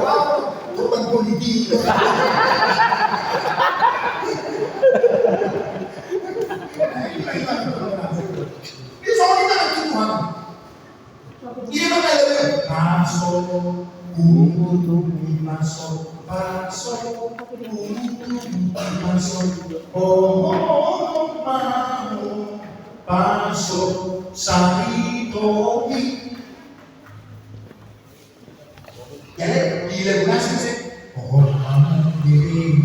Wow, korban politik. Dia soal kita Tuhan. Ini makanya masuk, masuk, masuk, masuk, oh mau masuk saritomi. Jadi bila nasi sih, oh kamu diri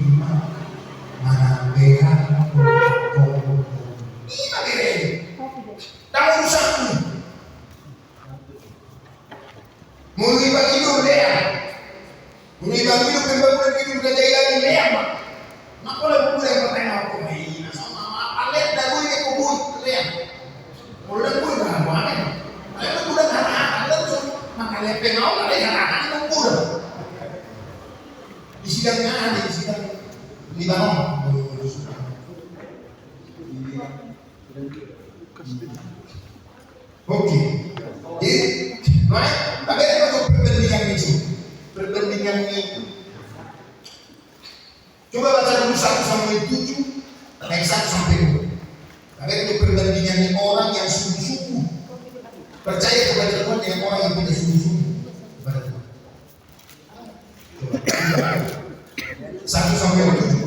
mana behan ini bagaimana? Tahu urusanmu. Mengibang hidup leah, mengibang hidup pembangunan hidup kejayaan leah mak. Mak boleh boleh bertanya aku ini sama alet dah boleh kubur leah. Boleh boleh dah mana? Alet boleh dah alet tu makan lepeng awak ada yang akan kubur. Di sidangnya ada di sidang Libanon. Oke, jadi baik. Tapi ada untuk perbandingan itu. Perbandingan itu. Coba baca dulu 1 Samuel 7 ayat 1 sampai 2. Tapi untuk perbandingan ini orang yang sungguh-sungguh percaya kepada Tuhan dengan orang yang tidak sungguh-sungguh kepada Tuhan. Coba 1 Samuel 7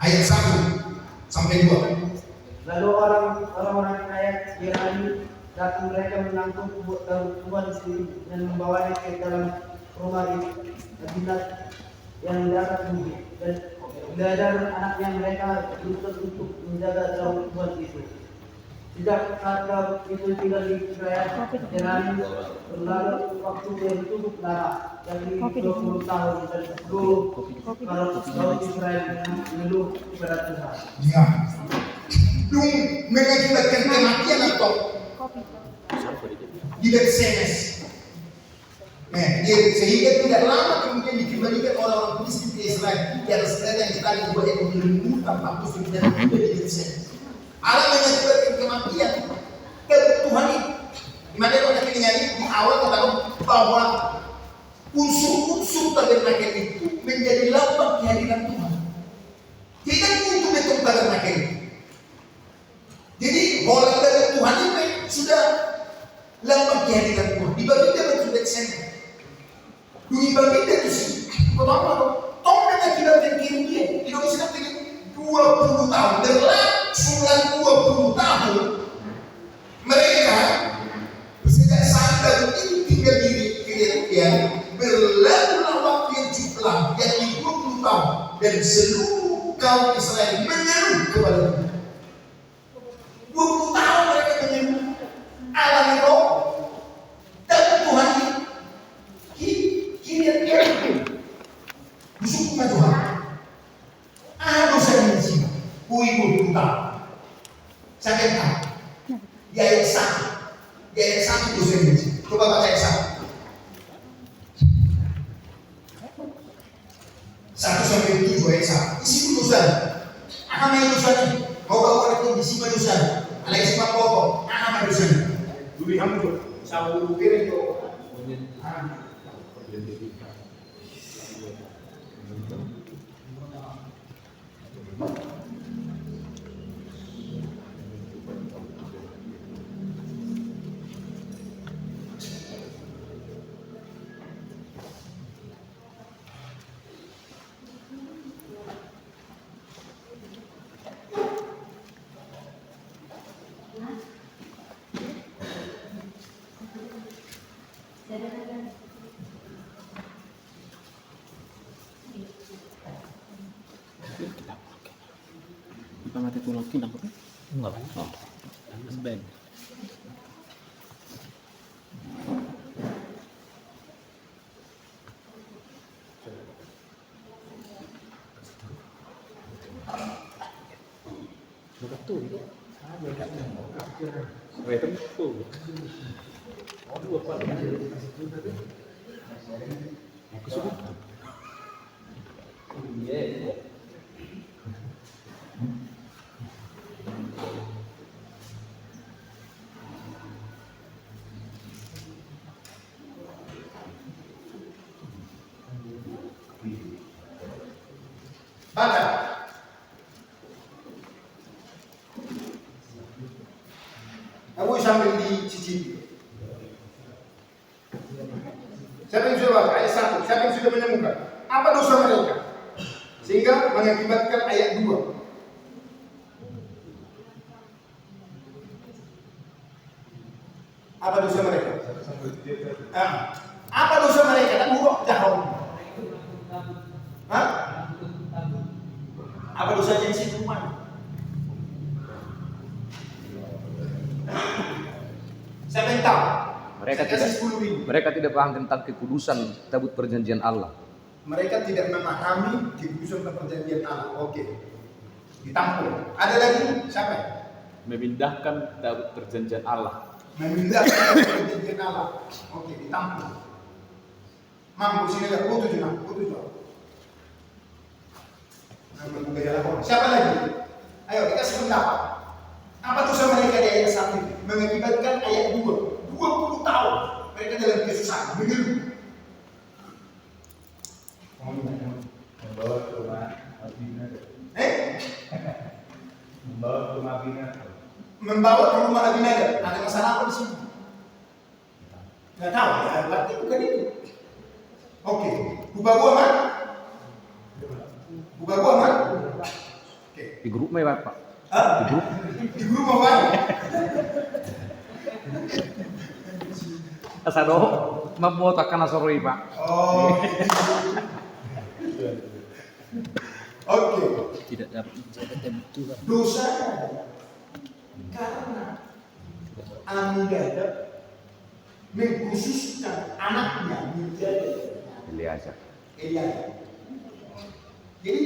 ayat 1 sampai 2. Lalu orang-orang kaya Yunani datang, mereka menangkap Tuhan sendiri dan membawanya ke dalam rumah Abinat yang darat bukit, dan belajar anaknya mereka untuk menjaga Tuhan itu. Sejak saat itu tinggal di wilayah Yunani berlalu waktu yang cukup lama, yakni 20 tahun, dan kalau Israel mengeluh kepada Tuhan. Ya. Dung mengakibatkan kematian atau di Betsemes. Sehingga tidak lama kemudian dikembalikan orang-orang Filistin ke Israel di atas kereta yang kita dua ekor lembu tanpa musuh dan juga di Betsemes. Allah mengakibatkan kematian kebutuhan ini. Di mana kita ini di awal katakan bahwa unsur-unsur tabernakel itu menjadi lambang kehadiran Tuhan. Tidak untuk bentuk tabernakel. Jadi orang dari Tuhan ini sudah lambang kehadiran Tuhan. Di Babinda itu Betsemes. Di Babinda itu sih. Pertama, Tom mengakibatkan kerugian. Indonesia tinggal 20 tahun. Berlangsung 20 tahun. Mereka sejak saat itu tinggal di kerugian. Berlalulah waktu yang cukup lama, yakni 20 tahun. Dan seluruh kaum Israel menyeru kepada Tuhan. 20 tahun mereka menyeru alami roh dan Tuhan kira-kira bersyukur Tuhan. Dosa yang disini 20 tahun. Saya tahu di ayat 1 dosa yang disini. Coba baca ayat 1 sampai 7 ayat 1. Isi dosa. Apa yang dosa ini? Mau bawa itu di sini dosa. Alay sebab pokok, apa dosa? Dulu hampir sama dulu kira itu. Kita mati tulang kita apa? Enggak. Oh, band. Betul. Betul. Aduh, apa? Aku suka. Iya. Baca. Aku sambil dicicipi. Siapa yang sudah baca? Ayat 1. Siapa yang sudah menemukan? Apa dosa mereka? Sehingga mengakibatkan ayat 2. Apa dosa mereka? Apa dosa mereka? Dan huruf jahrom. Hah? Apa dosa yang situ mana? Siapa yang tahu? Mereka tidak paham tentang kekudusan tabut perjanjian Allah. Mereka tidak memahami kekudusan perjanjian Allah. Oke. Ditampung. Ada lagi? Siapa? Memindahkan tabut perjanjian Allah. Memindahkan perjanjian Allah. Oke, ditampung. Mampu sini lihat putus juga, putus juga. Siapa lagi? Ayo kita sependapat. Apa dosa mereka di ayat 1 ini? Mengakibatkan ayat 2. 20 tahun mereka dalam kesusahan, mengeluh. Membawa ke Abinadab. Membawa ke Abinadab. Membawa ke rumah Abinadab. Ada masalah apa di sini? Nggak tahu ya, berarti bukan itu. Oke, ubah gua man. Ubah gua man. Oke. Di grup me Pak. Di grup. Di grup mau man. Asado membotakan asoroi Pak. Oh. Oke. Tidak dapat menjaga kebutuhan. Dosa karena Aminadab mengkhususkan anaknya menjadi Eliezer. Elias. Jadi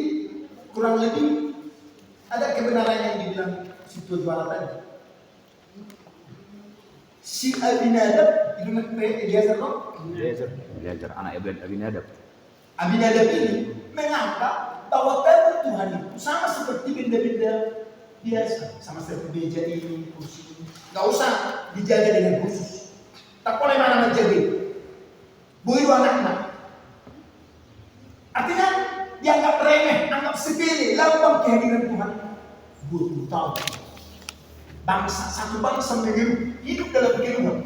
kurang lebih ada kebenaran yang dibilang si juara tadi. Si Aminadab itu Eliezer loh. Eliezer anak Abinadab. Aminadab ini menganggap bahwa tabut Tuhan itu sama seperti benda-benda biasa, sama seperti meja ini, kursi ini. Gak usah dijaga dengan khusus. Tak boleh mana menjaga. Boy anak-anak. Artinya dianggap remeh, anggap sepele, lambang kehadiran Tuhan. 20 tahun. Bangsa, satu bangsa mengeluh, hidup dalam keluhan.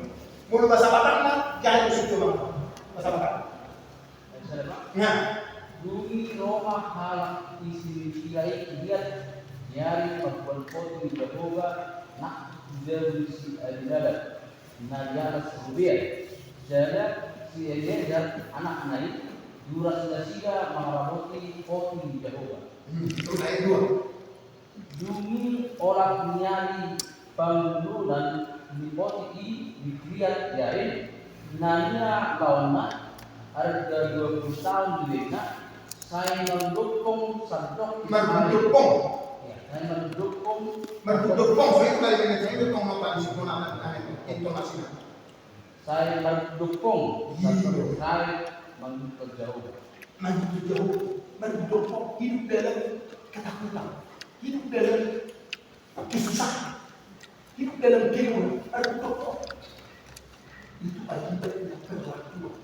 Mulu bahasa Batak, jahil situ bang. Bahasa Batak. Nah, Dumi Roma halak isi kiai lihat nyari perempuan poti Jehovah nak dari si Adinada Najala Serubia. Saya si Eliezer anak naik duras nasiga mengarahoti poti Jehovah. terus ayat 2. Dumi orang nyari bangunan di poti dikriat yain nanya lawan harga 20 tahun dibina. Saya mendukung sandok Merdukung. ya, saya mendukung Merdukung, saya itu dari Indonesia itu tong nota di situ namanya intonasinya. saya mendukung sandok saya mendukung jauh Maju jauh, merdukung, hidup dalam ketakutan, hidup dalam kesusahan, hidup dalam keluhan, merdukung. Itu akibatnya perlakuan.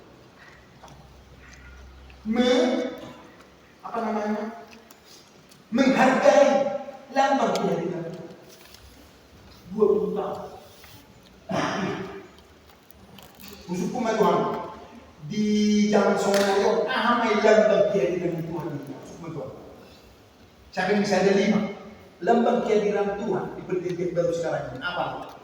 Menghargai lambang kehadiran Tuhan. 20 tahun. Usupku Tuhan di zaman Songayon, amai lambang kehadiran Tuhan itu. Usupku Tuhan. Siapa yang bisa ada 5 lambang kehadiran Tuhan di perjanjian baru sekarang ini? Apa?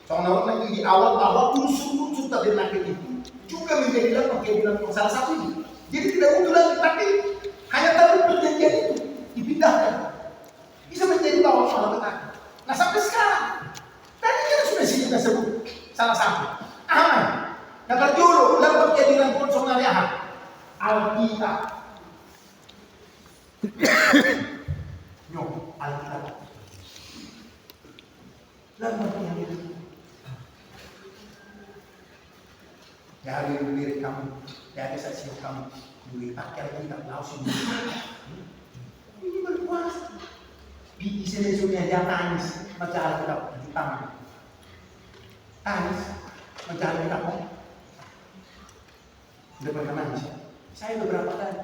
Songayon lagi di awal-awal unsur-unsur tabernakel itu juga menjadi lambang kehadiran Tuhan. Salah satu ini. Jadi tidak utuh lagi, tapi hanya tabut perjanjian itu dipindahkan. Bisa menjadi bawah malah petani. Nah sampai sekarang, tadi kan sudah kita sebut salah satu. Aman. Nah terjuru lambang kehadiran Tuhan Songayon Alkitab. Nyok Alkitab. Lambang kehadiran Tuhan. Dari lirik kamu. Ya ada saksi kamu duit pakai lagi tak tahu sih ini berkuasa di sini sudah dia tangis baca Alkitab di tangan tangis baca Alkitab udah pernah nangis saya beberapa kali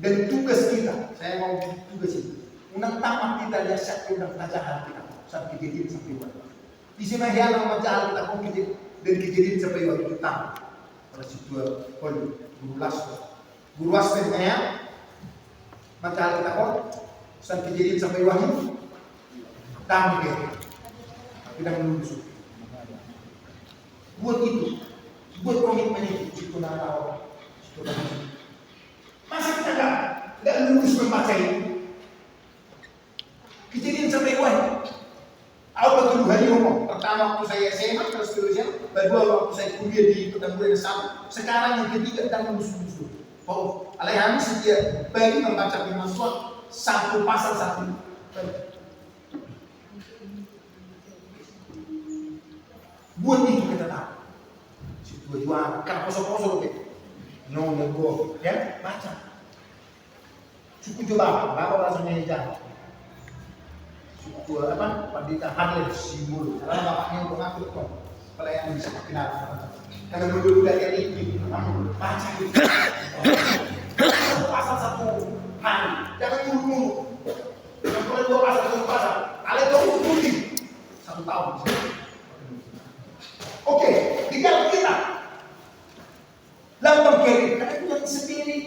Dan tugas kita, saya mau tugas itu. Unang tamat kita lihat siapa unang tajahal kita sampai kejadian sampai waktu. Di sini yang nama tajahal kita kau kejadian dan kejadian sampai waktu itu tamat. Kalau situ guru las ya, tajahal kita kau sampai kejadian sampai waktu tamat ya. Kita lulus. Buat itu, buat komitmen itu, situ nama situ nama. Masa kita nggak lulus membaca itu? Kejadian sampai wah, aku betul hari ngomong. Pertama waktu saya SMA, terus seterusnya. Kedua waktu saya kuliah di Petamburan sama. Sekarang yang ketiga dan musuh-musuh. Oh, alaihamdulillah setiap pagi membaca firman Tuhan satu pasal satu. Buat itu kita tahu. Situ jual, kan kosong-kosong gitu. No nego, ya baca. Cukup coba, bapak langsung nyanyi. Cukup apa? Pandita Harley simbol. Karena bapaknya untuk ngaku tuh. Kalau yang bisa kenal. Karena dulu dari ini, baca gitu. Pasal satu hari, jangan mulu-mulu. Yang boleh dua pasal satu pasal. Kalian tahu putih 1 tahun. Oke, tinggal kita. Lambang kiri, karena itu yang sendiri.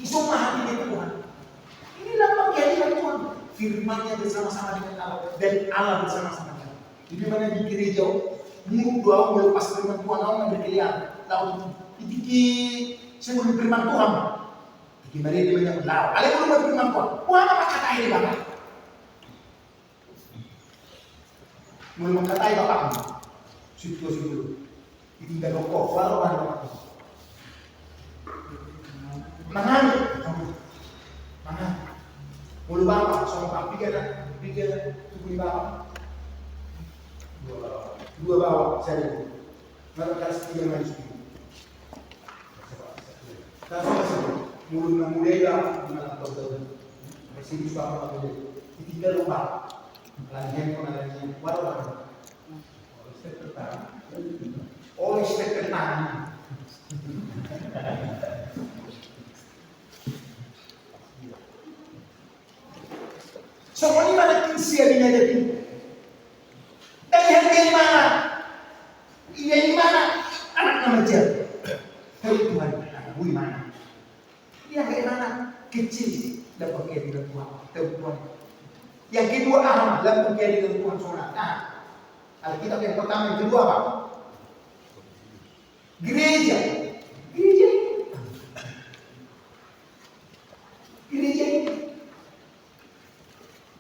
Isoma hati dengan Tuhan. Ini lambang kiri dari Tuhan. Firman-Nya bersama-sama dengan Allah dan Allah bersama-sama dengan. Jadi mana di gereja, minggu doa melepas firman Tuhan, Allah berkeliaran. Lalu itu sebelum firman Tuhan. Gimana dia banyak berlalu. Ada belum firman Tuhan. Tuhan apa kata ini bapak? Mulai mengkatai bapak. Situ. Ditinggal rokok, walau bapak. Mangan. Mulu bapak, sama pak pikir tubuh bapak. Dua bapak saya. Maka kasih 3 maju sedikit. Kasih mulu muda gimana tahu. Masih di bapak apa dia? Ditinggal lupa. Lagi walau. Oleh step pertama. Semua ini mana kisia di jadi. Dan yang mana? Iya di mana? Anak nama jel. Hei Tuhan, anak bui mana? Yang kayak mana? Kecil dapat kiri dan Tuhan. Yang kedua aham dapat kiri dan Tuhan soalnya. Nah, Alkitab yang pertama, yang kedua apa? Gereja ini.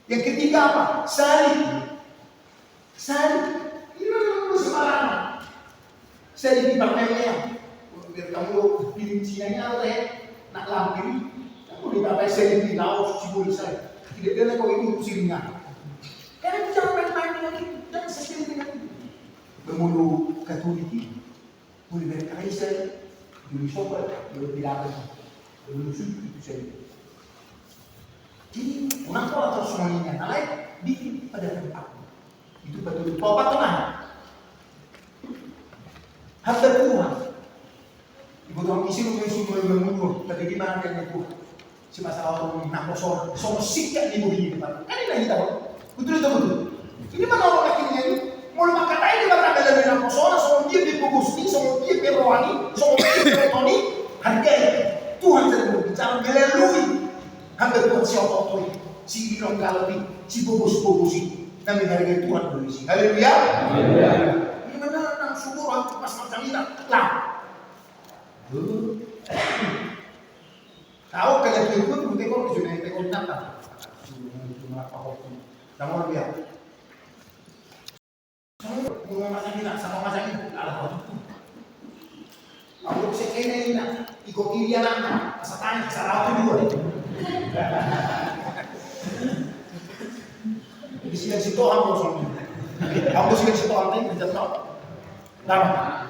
Yang ketiga apa? Salib. Ini memang sembarangan. Salib di pakaiannya. Biar kamu pilih Cina atau nak lampir. Kamu dipakai salib di laut simbol salib. Tidak ada kau ini sirina. Karena itu jangan main-main dengan itu. Dan sesuai dengan itu. Bermulu Katolik ini. Boleh berkaitan. Dulu sobat. Dulu bilang. Dulu suku itu saya. Jadi, kenapa atau semuanya lain bikin pada tempat itu betul. Bapak tenang. Hamba Tuhan. Ibu Tuhan isi mulai mengundur. Tapi di mana kan itu? Si masalah orang nak kosong. Semua sikap di mobil depan. Kan ini lagi tahu. Betul. Ini mana orang akhirnya ini? Mau makan aja di mana ada lebih nak kosong. Semua dia dipokus ni, semua dia berwani, semua dia bertoni. Hargai Tuhan sedang berbicara melalui. Hamba Tuhan siapa itu? Si bilang galapi, si bobos ini. Kami hargai Tuhan berisi. Haleluya. Ini benar nang subur aku pas macam ini lah. Tahu kalau itu pun tekor sudah tekor nata. Cuma apa hoki. Kamu lihat. Kamu macam ini sama macam ini. Alah. Aku sekene ini ikut kiri anak. Asatanya sarau dua. Di sini situ aku soalnya. Aku sini situ aku ini kerja tahu. Nama.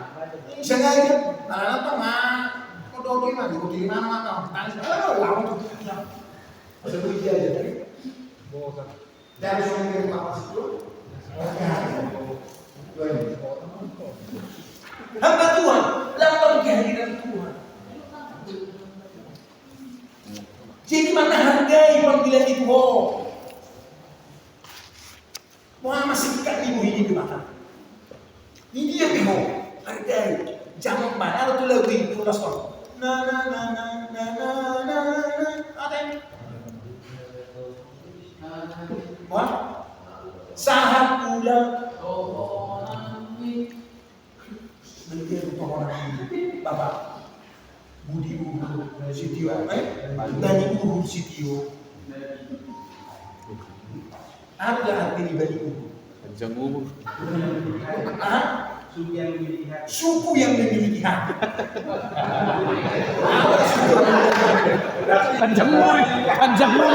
Sengaja. Nana tengah. Kau doa gimana? Kau kiri mana? Tangis. Lama tuh. Ada beli aja tadi. Dari soalnya dari apa situ? Hamba Tuhan, lambang kehadiran Tuhan. Orang masih dekat ibu ini di mata. Ini dia bingung. Hargai. Jangan mana tuh lagu ini pulas kok. Na na na na na na na na. Ada yang? Wah. Sahat pula. Nanti ada orang Bapak Budi Uhu Sitio, Nani Uhu Sitio. Apa arti Budi Uhu? Panjang umur. Suku yang memiliki hati. Panjang umur, panjang umur.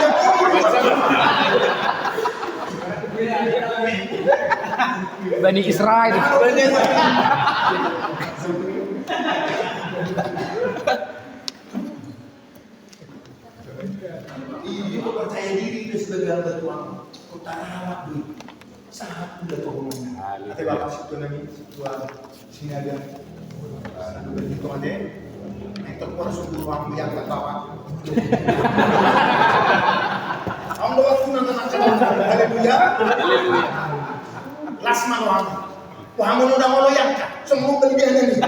Bani Israel. Ini kok percaya diri itu sebagai hamba Tuhan. Kau tak rawat duit. Sahat udah tolong. Ate bapak situ nami Tuhan sini ada. Lalu begitu ada. Itu pun sudah uang yang tak bapak. Ang lawat ko na haleluya. Last man wang. Wang mo na mo yan ka. Semua kelebihan ini.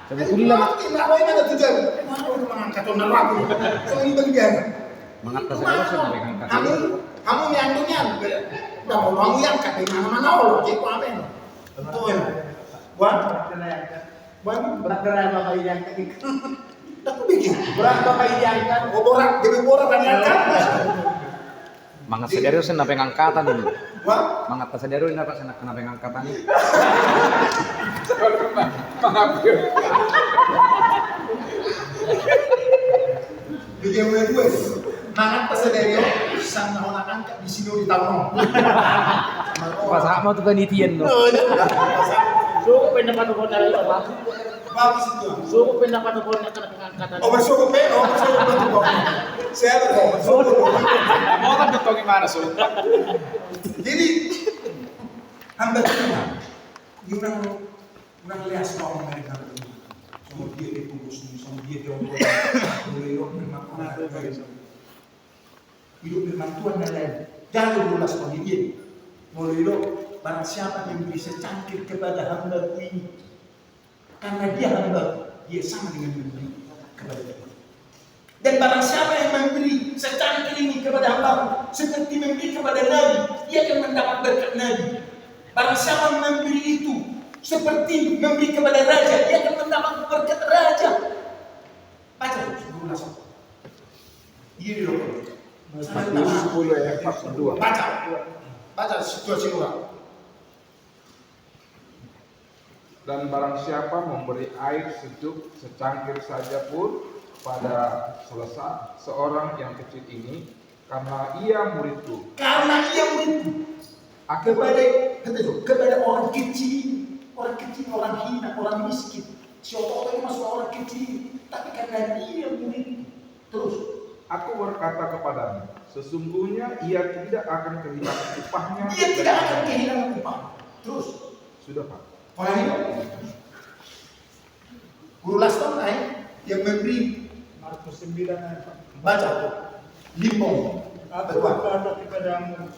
Sebetulnya Naway na natujan. Ano mangangkat na rago. Semua kelebihan. mengata saudara saya mereka angkat. Kamu yang dunia. Dapat wang yang ka di mana-mana Allah. Jadi amen. Betul. Wan. Wan Berapa Bapak yang aku bikin. Berat Bapak yang Borak, demi borak dan angkat. Mangat saudara saya nape ngangkatan ini. Wah. Mangat saudara ini apa saya nape ngangkatan ini. Bigyan mo na gue. Mangat pa sa deryo, isang nakangkat di sino di tahun. Pas sama tuh penelitian no. Suko pinapatukoy na rin ba? Bagus itu. Suko pinapatukoy na ito pengangkatan. Oh bersyukur pe, oh bersyukur betul. Saya betul, bersyukur. Mau kan betul gimana so? Jadi hamba Tuhan, orang lihat semua mereka itu, semua dia dipungkus, semua dia diomong, mulai hidup firman Tuhan dan lain. Jangan berulah semua dia. Mulai hidup barang siapa yang bisa cangkir kepada hamba ini, karena dia hamba, dia sama dengan memberi kepada dia. Dan barang siapa yang memberi secangkir ini kepada hamba, seperti memberi kepada Nabi, dia akan mendapat berkat Nabi. Barang siapa yang memberi itu seperti memberi kepada raja, dia akan mendapat berkat raja. Baca sebelum masuk. Ini loh. 10 ya, 42. Baca situasi orang. Dan barang siapa memberi air sejuk secangkir saja pun pada seorang yang kecil ini, karena ia muridku. Karena ia muridku. Kepada orang kecil, orang hina, orang miskin. Siapa itu masuk orang kecil, tapi karena dia muridku. Terus. Aku berkata kepadamu, sesungguhnya ia tidak akan kehilangan upahnya. Dia tidak akan kehilangan upah. Terus. Sudah Pak. Orang ini. Guru Laston yang memberi Markus 9 ayat 4. baca limbong. Aku berkata kepadamu,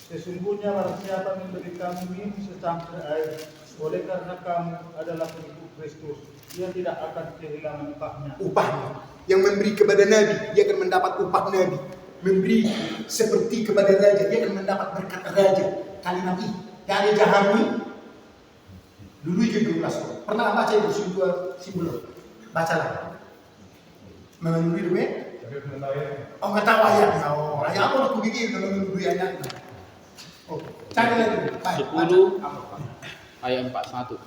sesungguhnya barang siapa memberi kamu minum secangkir air, oleh karena kamu adalah pengikut Kristus, ia tidak akan kehilangan upahnya. Upahnya. Yang memberi kepada Nabi, dia akan mendapat upah Nabi. Memberi seperti kepada raja, dia akan mendapat berkat raja. Kali Nabi, dari Jahami, dulu juga Guru Laston. Pernah baca itu simbol? Bacalah. Memenuhi duit? Oh nggak tahu ayatnya. Oh ayat apa aku bikin memenuhi ayatnya. Oh cari lagi. 10 ayat 41.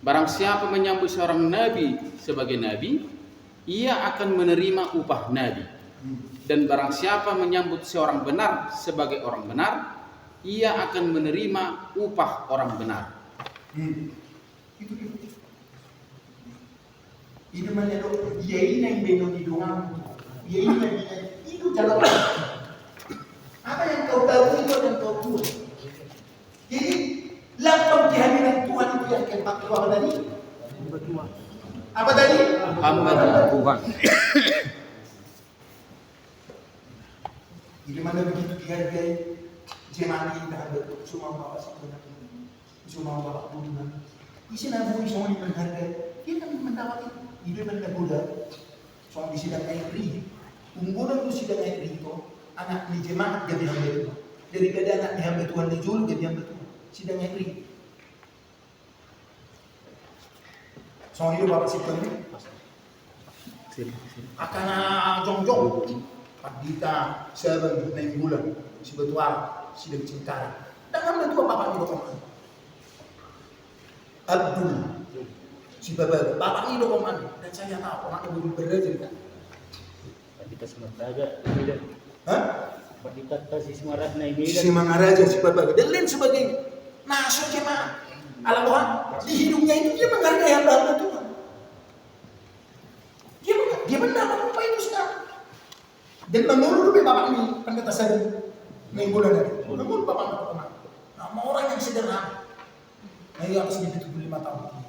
Barang siapa menyambut seorang nabi sebagai nabi, ia akan menerima upah nabi. Dan barang siapa menyambut seorang benar sebagai orang benar, ia akan menerima upah orang benar. Itu mana dok? Dia ini yang benar di doang. Dia ini yang benar. Itu dalam apa yang kau tahu itu yang kau buat. Jadi lapang kehadiran Tuhan itu yang keempat apa tadi? Apa tadi? Hamba Tuhan. Di mana begitu dihargai jemaah kita betul, cuma bawa sebenarnya, cuma bawa turunan. Isi nabu semua diperhargai, dia kan mendapat hidup benda Buddha. Soal di sidang airi, unggulan tu sidang airi itu anak di jemaah jadi hamba Tuhan. Daripada anak di hamba Tuhan dijul jadi hamba Tuhan. Sidang airi. Soal hidup bapak sih ini. Akan jong-jong. Padita, saban, 6 bulan, si betual, si dan cinta. Dan betua bapak itu komen. Abdul, si bapak itu komen. Dan saya tahu orang itu bercerita. Kita semua raja, beda. Hah? Kita kasih semua raja naik beda. Si Mangaraja, si bapak dan lain sebagainya. Nah, so jemaah. Alam Tuhan, di hidupnya itu dia menghargai hamba Tuhan. Dia mendapat apa itu sekarang. Dan menurut bapak ini pendeta saya minggu lalu, menurut bapak teman, nama orang yang sederhana, nah yang sudah 75 tahun.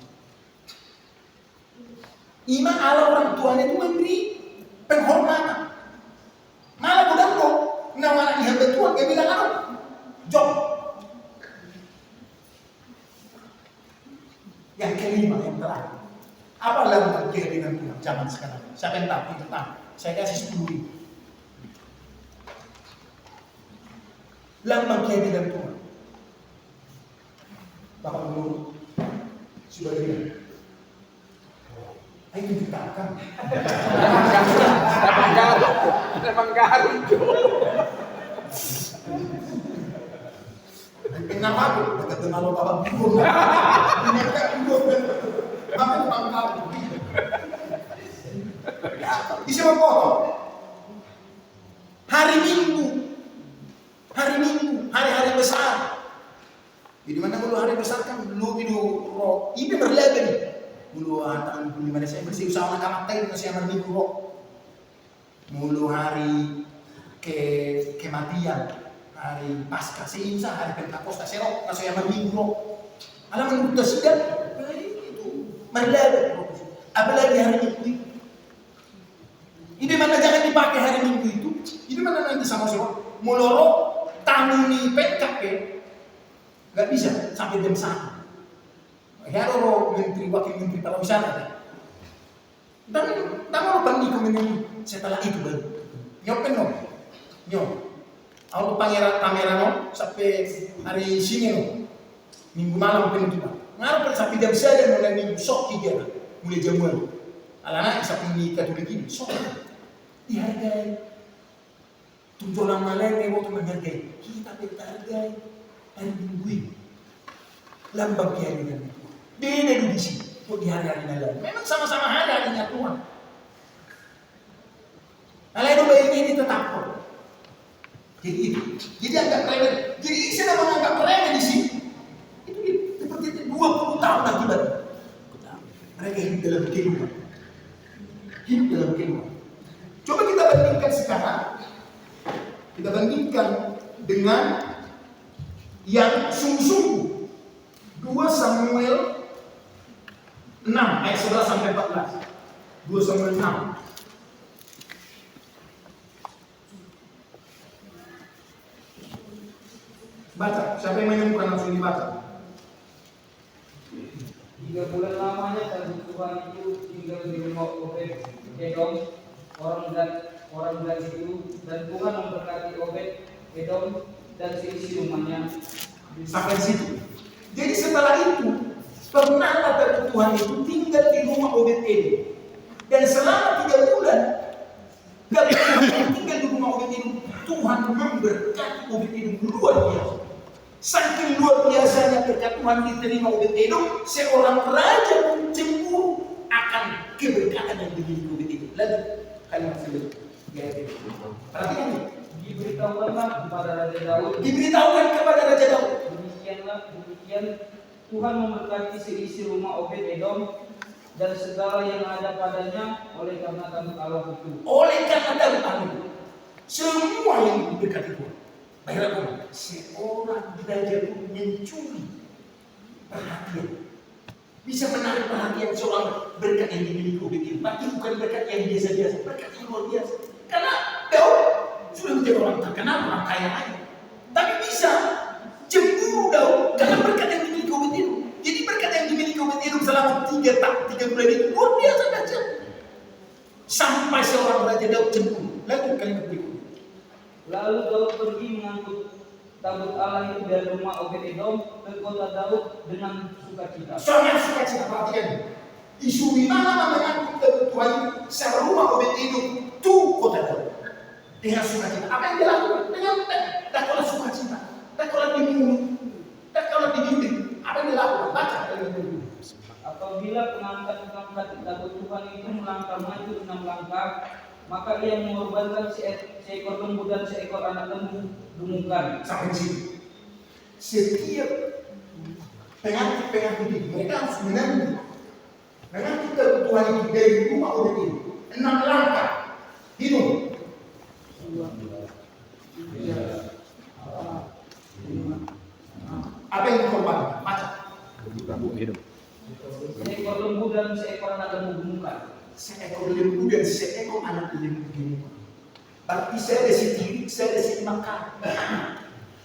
Iman Allah orang tuanya itu memberi penghormatan. Malah bukan kok, nama anak hamba Tuhan dia bilang apa? Job. Yang kelima yang terakhir, apa lambang kehadiran Tuhan zaman sekarang? Siapa yang tahu? Saya kasih 10.000. Lambang kehadiran Tuhan. Bapak Guru sudah lihat. Ayo dikatakan. Emang garu. Kenapa aku? Kata kalau Bapak Guru. Ini kan Guru. Bapak Bang Guru. Bisa memotong. Hari Minggu, hari-hari besar. Di mana mulu hari besar kan lu video roh. Ini berleben. Mulu tanggal 25 Desember sih usaha nak kamat masih yang minggu roh. Mulu hari kematian, hari Paskah, sehingga hari Pentakosta serok masih yang minggu roh. Alam menurut sidang itu berleben. Apalagi hari Minggu itu. Ini mana jangan dipakai hari Minggu itu. Ini mana nanti sama siapa? Muloro tamu ni PKP nggak bisa sampai jam 1. Ya lo menteri wakil menteri pariwisata. Dan lo bandi kementerian setelah itu baru. Nyopen no, nyop. Aku pangeran kamera no sampai hari sini no. Minggu malam penutupan. Ngaruh sampai jam saja mulai minggu sok 3 mulai jam 2. Anak sampai di Katolik ini sok. Dihargai. Tunjulan malai waktu menghargai. Kita berhargai hari Minggu ini. Lambang kehadiran itu. Beda di sini. Kok di hari-hari lain. Memang sama-sama hari-harinya Tuhan. Alai itu bayinya ini tetap kok. Jadi itu. Jadi agak remeh. Jadi saya menganggap remeh di sini. Itu seperti 20 tahun akibat. Mereka hidup dalam kehidupan. Hidup dalam kehidupan. Coba kita bandingkan sekarang. Kita bandingkan dengan yang sungguh-sungguh. 2 Samuel 6 ayat 11 sampai 14. 2 Samuel 6. Baca, siapa yang menemukan langsung dibaca. 3 bulan lamanya Tuhan itu tinggal di rumah Obed Edom, orang dari situ, dan Tuhan memberkati Obed Edom dan seisi rumahnya. Sampai situ. Jadi setelah itu pernahlah Tuhan itu tinggal di rumah Obed Edom. Dan selama 3 bulan tinggal di rumah Obed Edom, Tuhan memberkati Obed Edom luar biasa. Saking luar biasanya berkat Tuhan diterima Obed Edom, seorang raja pun cemburu akan keberkatan yang dimiliki Obed Edom. Lalu kalimat selanjutnya. Perhatikan ini. Diberitahukanlah kepada Raja Daud. Diberitahukan kepada Raja Daud. Demikian Tuhan memberkati seisi rumah Obed Edom dan segala yang ada padanya oleh karena takut Allah itu. Oleh karena takut Allah, semua yang diberkati Tuhan. Baiklah, seorang raja itu mencuri perhatian. Bisa menarik perhatian seorang berkat yang dimiliki Obed Edom. Tapi bukan berkat yang biasa-biasa, berkat yang luar biasa. Karena Daud sudah menjadi orang terkenal, orang kaya raya. Tapi bisa bulan itu luar biasa dahsyat. Sampai seorang Raja Daud cemburu. Lanjut kalimat berikutnya. Lalu Daud pergi mengangkut tabut Allah itu dari rumah Obed-Edom ke kota Daud dengan sukacita. Sangat sukacita, perhatikan. Isu di mana mengangkut tabut Tuhan secara rumah Obed-Edom itu kota Daud dengan sukacita. Apa yang dia lakukan? Dengan tak kalah sukacita, tak kalah dimungut, tak kalah dibimbing. Apa yang dia lakukan? Baca kalimat berikutnya. Apabila pengangkat tabut Tuhan itu melangkah maju 6 langkah, maka ia mengorbankan seekor lembu dan seekor anak lembu dumukan. Sampai di sini. Setiap pengangkut ini, mereka harus mengangkut tabut Tuhan itu dari rumah Obed-Edom 6 langkah. Hitung. 2, 3, 4, 5. Apa yang dikorbankan? Baca. Seekor lembu dan seekor anak lembu dumukan. Seekor lembu dan seekor anak lembu dumukan. Berarti saya ada sendiri, saya ada sendiri makan.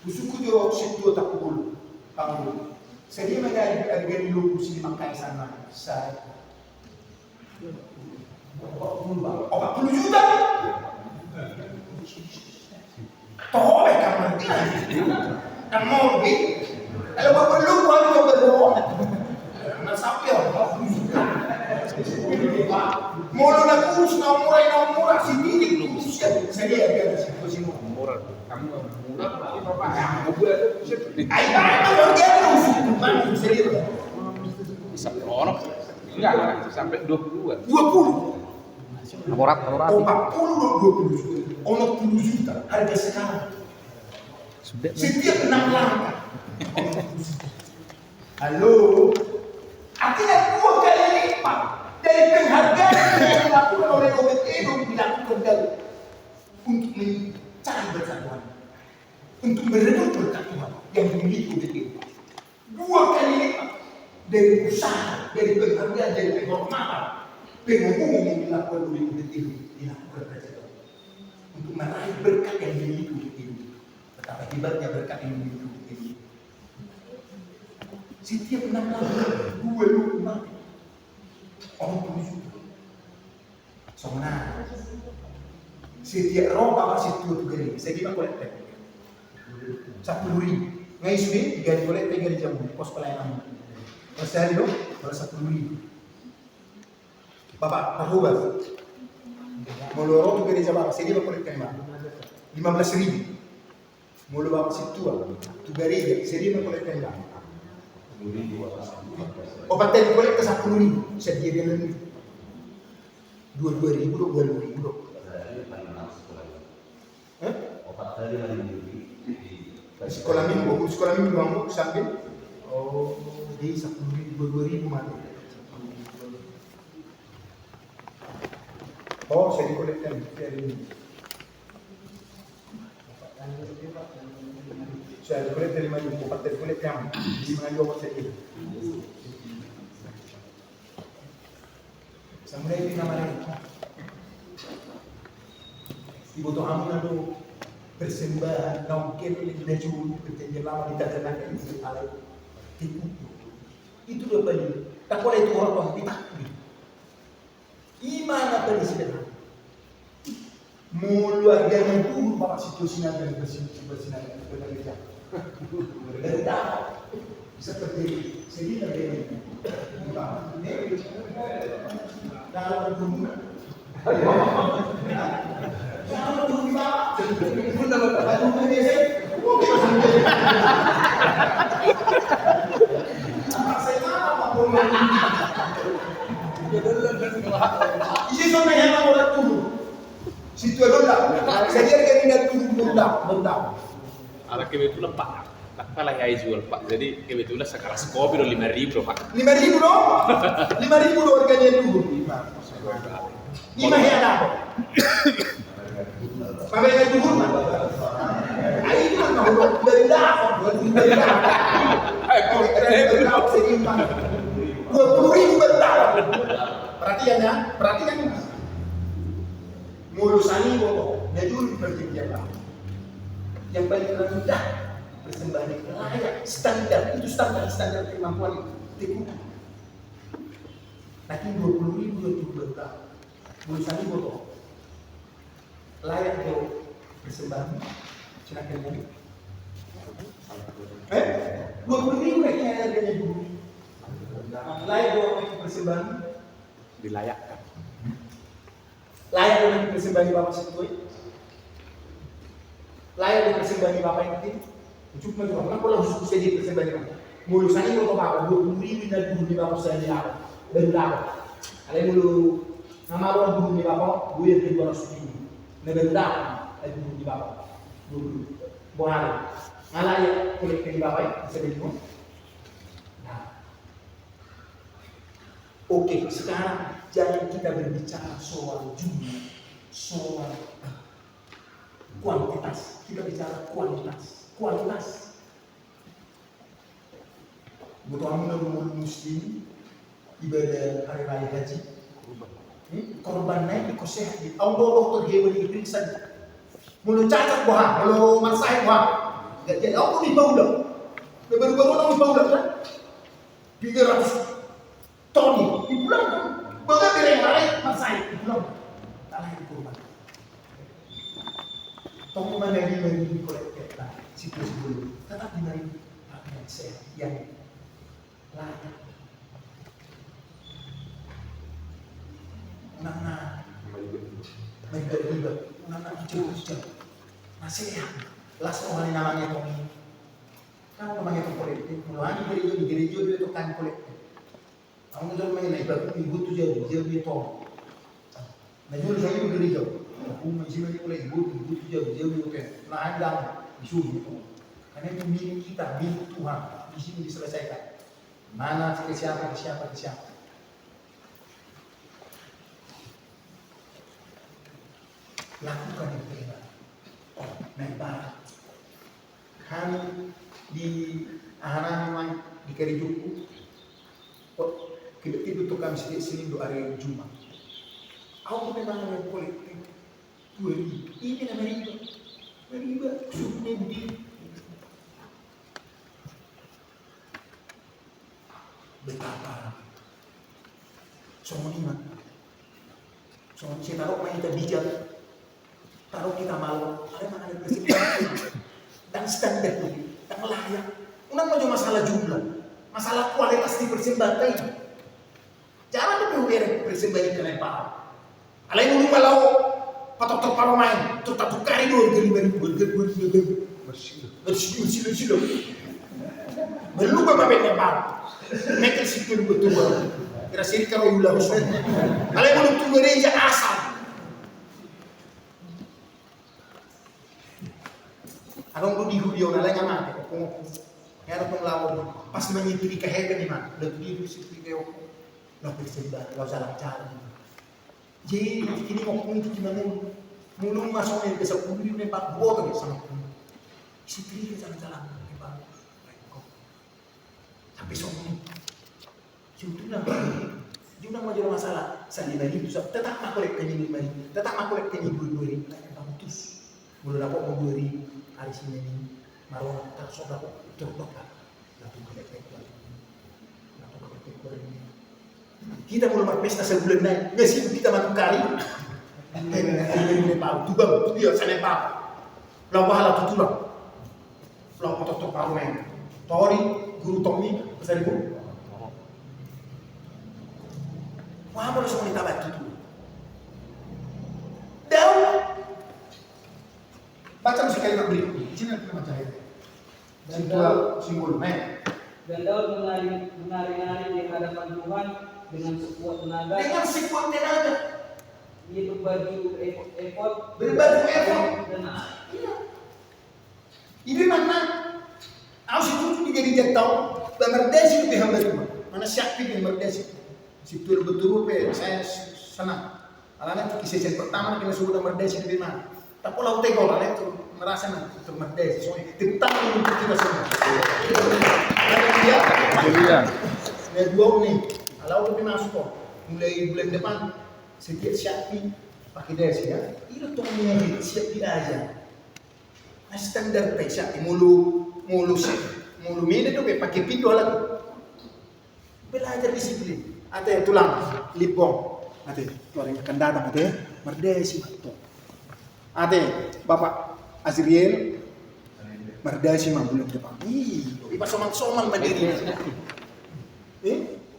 Usuku jo setua tak pukul. Kamu. Saya menjadi harga di lembu sini makan sana. Saya 40 juta. Toh mereka mati. Kamu lebih. Kalau mau perlu kau juga berbohong. Nasapi orang. Mulu nak kurus murah sendiri kurus kan. Saya dia situasi murah. Kamu murah tapi bapak kamu buat itu. Ai orang dia kurus. Mana serius? Bisa orang. Enggak, sampai 20-an. 20. Amorat. 40 dan 20 juta. Ono 10 juta harga sekarang. Setiap 6 langkah. Halo. Artinya 2 kali lipat dari penghargaan yang dilakukan oleh Obed-Edom dilakukan Daud untuk mencari berkat Tuhan, untuk merebut berkat Tuhan yang dimiliki Obed-Edom. 2 kali lipat dari usaha, dari penghargaan, dari penghormatan, pengumuman yang dilakukan oleh Obed-Edom dilakukan Raja Daud untuk meraih berkat yang dimiliki Obed-Edom. Betapa hebatnya berkat yang dimiliki Obed-Edom. Setiap 6 langkah 2 lu mati. Orang tujuh. Soalnya setiap roh apa situ tu gari. Saya kira kolektif. 10.000. Ngai sudah 3 kolektif 3 jam pos pelayanan. Sehari dong, kalau 10.000. Bapak Tahubas. Mau roh tu gari jam apa? Saya kira kolektif 15.000. Mau bapak situ tu gari. Saya kira kolektif obat tadi boleh ke 10.000 sedia dia lebih 2.000 dong 2.000 dong. Obat tadi sekolah minggu kamu sambil di 10.000 2.000 mana? Saya dikolekkan hari ini. Saya boleh terima juga, obat boleh kamu, 5 obat saya. Sampai ini namanya. Ibu tu amun tu persembahan, naukir lagi dah jauh berjanji lama di tanah itu alai tipu. Itu dah balik. Tak boleh itu orang tu ditakdir. Iman apa di sini? Mulu harganya turun bapak situasi nanti bersinar berbeda. Berbeda. Bisa terjadi sedih terjadi. Dalam dunia. Dalam dunia. Dalam dunia saya. Saya apa problem? Isi sana yang orang turun. Situ ada. Saya kira tidak turun benda. Ala kebetulan Pak, tak kalah ya jual Pak. Jadi kebetulan sekelas kopi udah 5.000 Pak. 5.000 dong? 5.000 dong harganya dulu. 5 ya ada. Sampai yang dulu mah. Ayo kan mau dari dapat, dari dapat. Seimbang. 20.000 berdapat. Perhatikan. Mulusani bodoh, dia dulu perjanjian lama. Yang paling rendah persembahan yang layak standar kemampuan itu. Tapi 20.000 itu berkah. Bulan foto. Layak do persembahan. Silakan Nabi. 20.000 kayaknya harganya dulu. Layak do persembahan. Dilayakkan. Layak do persembahan Bapak Setui. Layak do persembahan Bapak yang penting. Cuma kenapa lah khusus jadi persembahan Bapak? Mulusan ini foto Bapak 20.000 dan dulu di Bapak saya dilakukan. Baru dapat. Ada mulu nama orang dulu di Bapak, gue yang kedua ratus ribu. Baru dapat. Ada dulu di Bapak. Dulu. Bohong. Malah ya kulit di Bapak ya, bisa dilihat. Nah. Oke, sekarang jangan kita berbicara soal jumlah, soal kuantitas. Kita bicara kualitas. Kualitas. Betul amun muslim ibadah hari raya haji. Korban naik ikut sehat. Allah dokter hewan diperiksa. Mulu cacat bohong, mulu marsai bohong. Gak jadi aku di bawah. Baru-baru orang di bawah kan? 300 ton di pulang. Baga bereng-bereng marsai di pulang. Tak lain korban. Tunggu mana di kolek kita siklus dulu. Tetap di mari rakyat sehat yang layak. Nana, mereka ribet. Nana hijau-hijau. Nasihat. Las orang namanya Tommy. Kan namanya itu kolektif. Mulai di gereja dia itu kan kolektif. Kamu tuh namanya ibadah ibu tuh jauh dia Tommy. Nah jual saya di gereja. Aku masih lagi mulai ibu tuh jauh dia kan. Nah anda disuruh itu. Karena itu milik kita, milik Tuhan. Di sini diselesaikan. Mana ke siapa. Lakukan yang terbaik. Naik barat. Kami di Ahanan di Kerijuku. Kita tuh kami sini doa hari Jumat. Aku memang yang kolektif. 2.000. Ini namanya riba. Sudah begini. Betapa semua iman semua saya taruh main kita bijak taruh kita malu ada presiden dan standar itu dan layak unang mau masalah jumlah masalah kualitas di persembahan jangan tuh biar persembahan kena paham alai dulu malau patok paru main tetap kari 2.000 bersilo belum apa benda paham mereka situ betul. Kira sini kalau ulah usah. Kalau yang belum tunggu gereja asal. Arong lu dihudio nalanya mati. Kaya pun lawan pas menyituri kehebat ni mah. Udah tidur situ kaya aku. Lah bersembah, lah salah cara. Jadi kini mau pun gimana mulung masuk ke 10.000 ni Pak Bo ke sama. Istri ke jalan-jalan ni Pak. Sampai sombong. Jumlah majalah masalah. Sandi bari itu tetap makolek ke 5.000. Tetap makolek ke 2.000. Kita putus. Mula dapat mau 2.000 hari sini ni. Marwah tak sok dapat tertok lah. Lalu kolek ini. Kita mulai berpesta sebulan naik. Ngasih kita makan kari. Ini Pak. Tubang. Tu dia sana Pak. Lau bahala tutulang. Lau otot paru main. Tori guru Tommy besar ibu. Wah, boleh semua minta bantu tu. Daun. Baca musik kalimat berikut. Sini kita baca itu. Dan dua simbol main. Dan Daud menari-nari di hadapan Tuhan dengan sekuat tenaga. Dengan sekuat tenaga. Dia berbaju efod. Berbaju efod. Iya. Ini mana? Aku situ jadi jatau. Berdesi itu hamba rumah. Mana siapa yang berdesi? Situ betul saya senang. Alana kisah pertama kita sudah berdesi di mana? Tak pulau tegol, alana itu merasa untuk berdesi. Soalnya tentang untuk kita semua. Dan dia dua nih. Kalau kita masuk kok, mulai bulan depan setiap siapi pakai desi ya. Itu tuh mulai siapi aja. Nah standar teh siapi mulu meda tuh pakai pintu lagi. Belajar disiplin. Ate tulang lipong. Ate, orang akan datang ate merdesi itu. Ate, Bapak Azriel merdesi mah bulan depan. Iba soman-soman mandiri.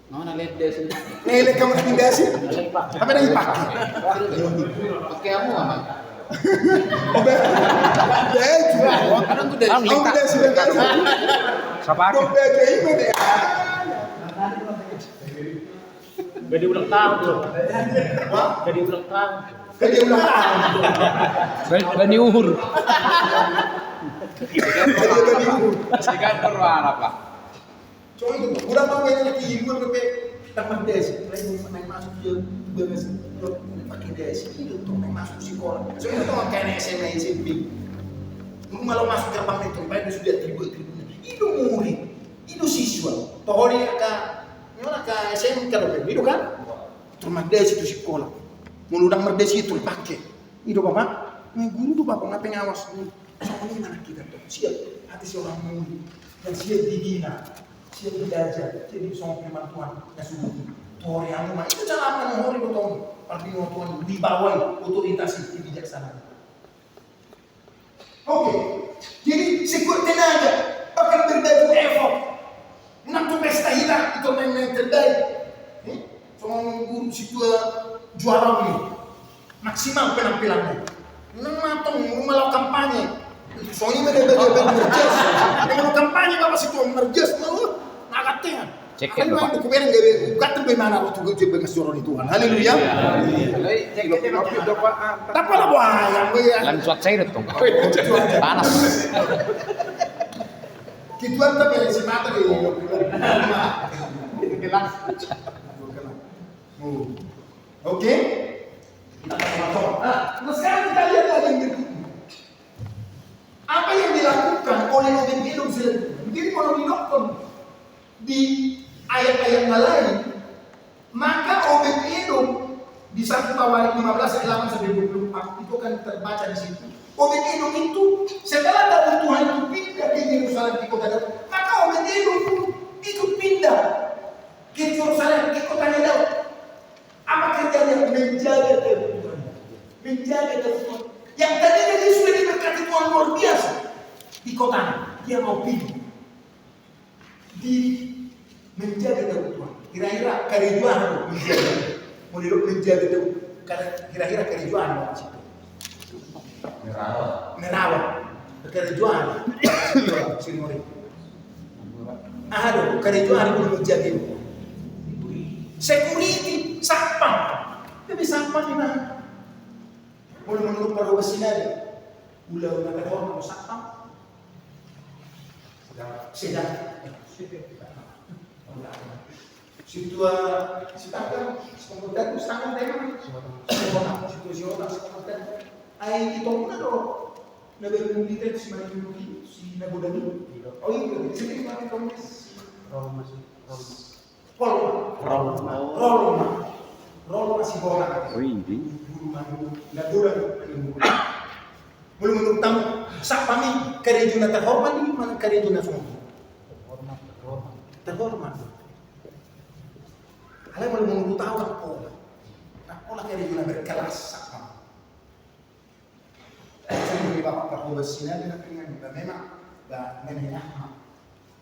Mana lihat dia sini? Nele kamu merdesi? Apa dah ipak? Pakai kamu apa? Ang lita. Sapake. Jadi ulang tahun tuh. Jadi ulang tahun. Bani uhur. Sikat berwarna Pak. So itu, udah mau banyak ibu ke taman desa, main masuk dia beres pakai desa itu tuh main masuk sekolah. So itu tuh kayak SMA SMP. Kalau masuk gerbang itu, baik sudah tribun. Itu murid, itu siswa. Toh dia nyola ke SMK itu kan? Taman desa itu sekolah. Muludang merdesi itu pakai. Itu bapak, guru tuh bapak ngapain ngawas? Soalnya mana kita tuh siap hati seorang murid yang siap dibina. Siap belajar, jadi sama firman Tuhan yang subuh. Tuhan yang itu cara menghori betul. Arti Tuhan dibawai otoritas itu bijaksana. Oke, jadi sekuat tenaga akan berbaju effort. Nak pesta hilang itu main terbaik. Sama guru situ juara ini maksimal penampilannya. Nang matang mau kampanye. Soalnya ada merjes. Kalau kampanye bapak situ merjes mau nagatengan. Ceket Bapak. Aku kemarin gak kata bagaimana waktu gue coba ngasih orang Tuhan. Haleluya. Tapi lah buaya. Lan cuaca itu tuh. Panas. Kituan tapi si mata di. Oke. Kita sama-sama. Nah sekarang kita lihat lagi yang berikutnya. Apa yang dilakukan oleh Obed Edom selanjutnya? Mungkin kalau dinonton di ayat-ayat lain, maka Obed Edom di 1 Tawarik 15 ayat 8 sampai 24 itu akan terbaca di situ. Obed Edom itu setelah Daud Tuhan itu pindah ke Yerusalem di kota Daud, maka Obed Edom pun ikut pindah ke Yerusalem ke kotanya Daud. Apa kerjanya? Menjaga kebutuhan, menjaga kebutuhan. Yang tadinya dia sudah diberkati Tuhan luar biasa di kotanya, dia mau pindah di menjaga kebutuhan. Kira-kira kerijuan menjaga, mau hidup menjaga kebutuhan. Kira-kira kerijuan apa sih? Merawat, kerijuan. Sinori. Aduh, kerijuan belum menjaga. Security, satpam. Tapi satpam di mana? Mulai menurut para wasinada, ulah nak orang satpam. Sedang. Situakan sekomutan usahakan tema. Situasional sekomutan. Ay itu pun ada. Nabi militer si Mari si Nabudani. Oh iya, di sini mati komunis. Roma si bola. Oh ini. Belum menurut tamu sak pami kerejuna terhormat ini mana kerejuna semua terhormat. Kalian belum menurut tahu apa kerejuna berkelas sak pami. Jadi bapak Kapolres Sina dengan memang menyenangkan.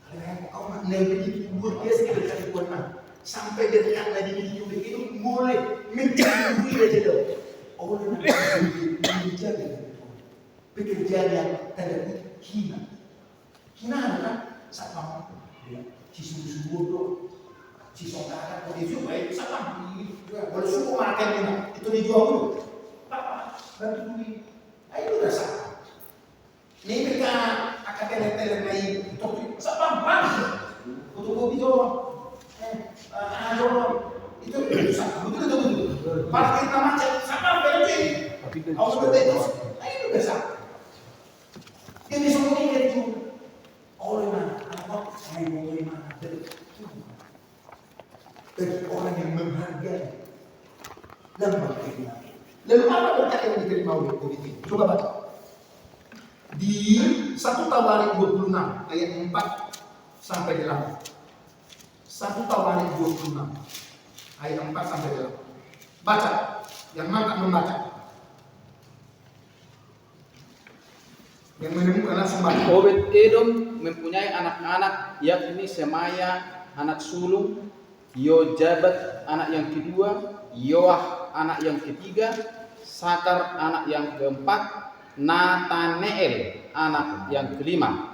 Kalian kau nak nabi buat dia sekali kali buat mana sampai dari yang lagi itu mulai menjadi diri dia. Orang yang menjaga pekerjaan yang tanda hina kan sama si susu si songkaran kalau dia baik sama boleh suku makan itu dijual dulu apa bantu duit ayo udah sama ini mereka akan teler lain untuk sama untuk kopi doang itu sama betul parkir nama cek sama berarti harus berbeda ayo udah sama. Ini semua ini dari Tuhan. Oleh mana? Apa? Saya oleh mana? Dari Tuhan. Dari orang yang menghargai dan berterima. Lalu apa berkat yang diterima oleh Tuhan? Coba baca. Di 1 Tawarik 26 ayat 4 sampai 8. 1 Tawarik 26 ayat 4 sampai 8. Baca, yang mantap membaca. Yang menemukan langsung baca. Obed Edom mempunyai anak-anak, yakni Semaya anak sulung, Yozabat anak yang kedua, Yoah anak yang ketiga, Sakar anak yang keempat, Nataneel anak yang kelima,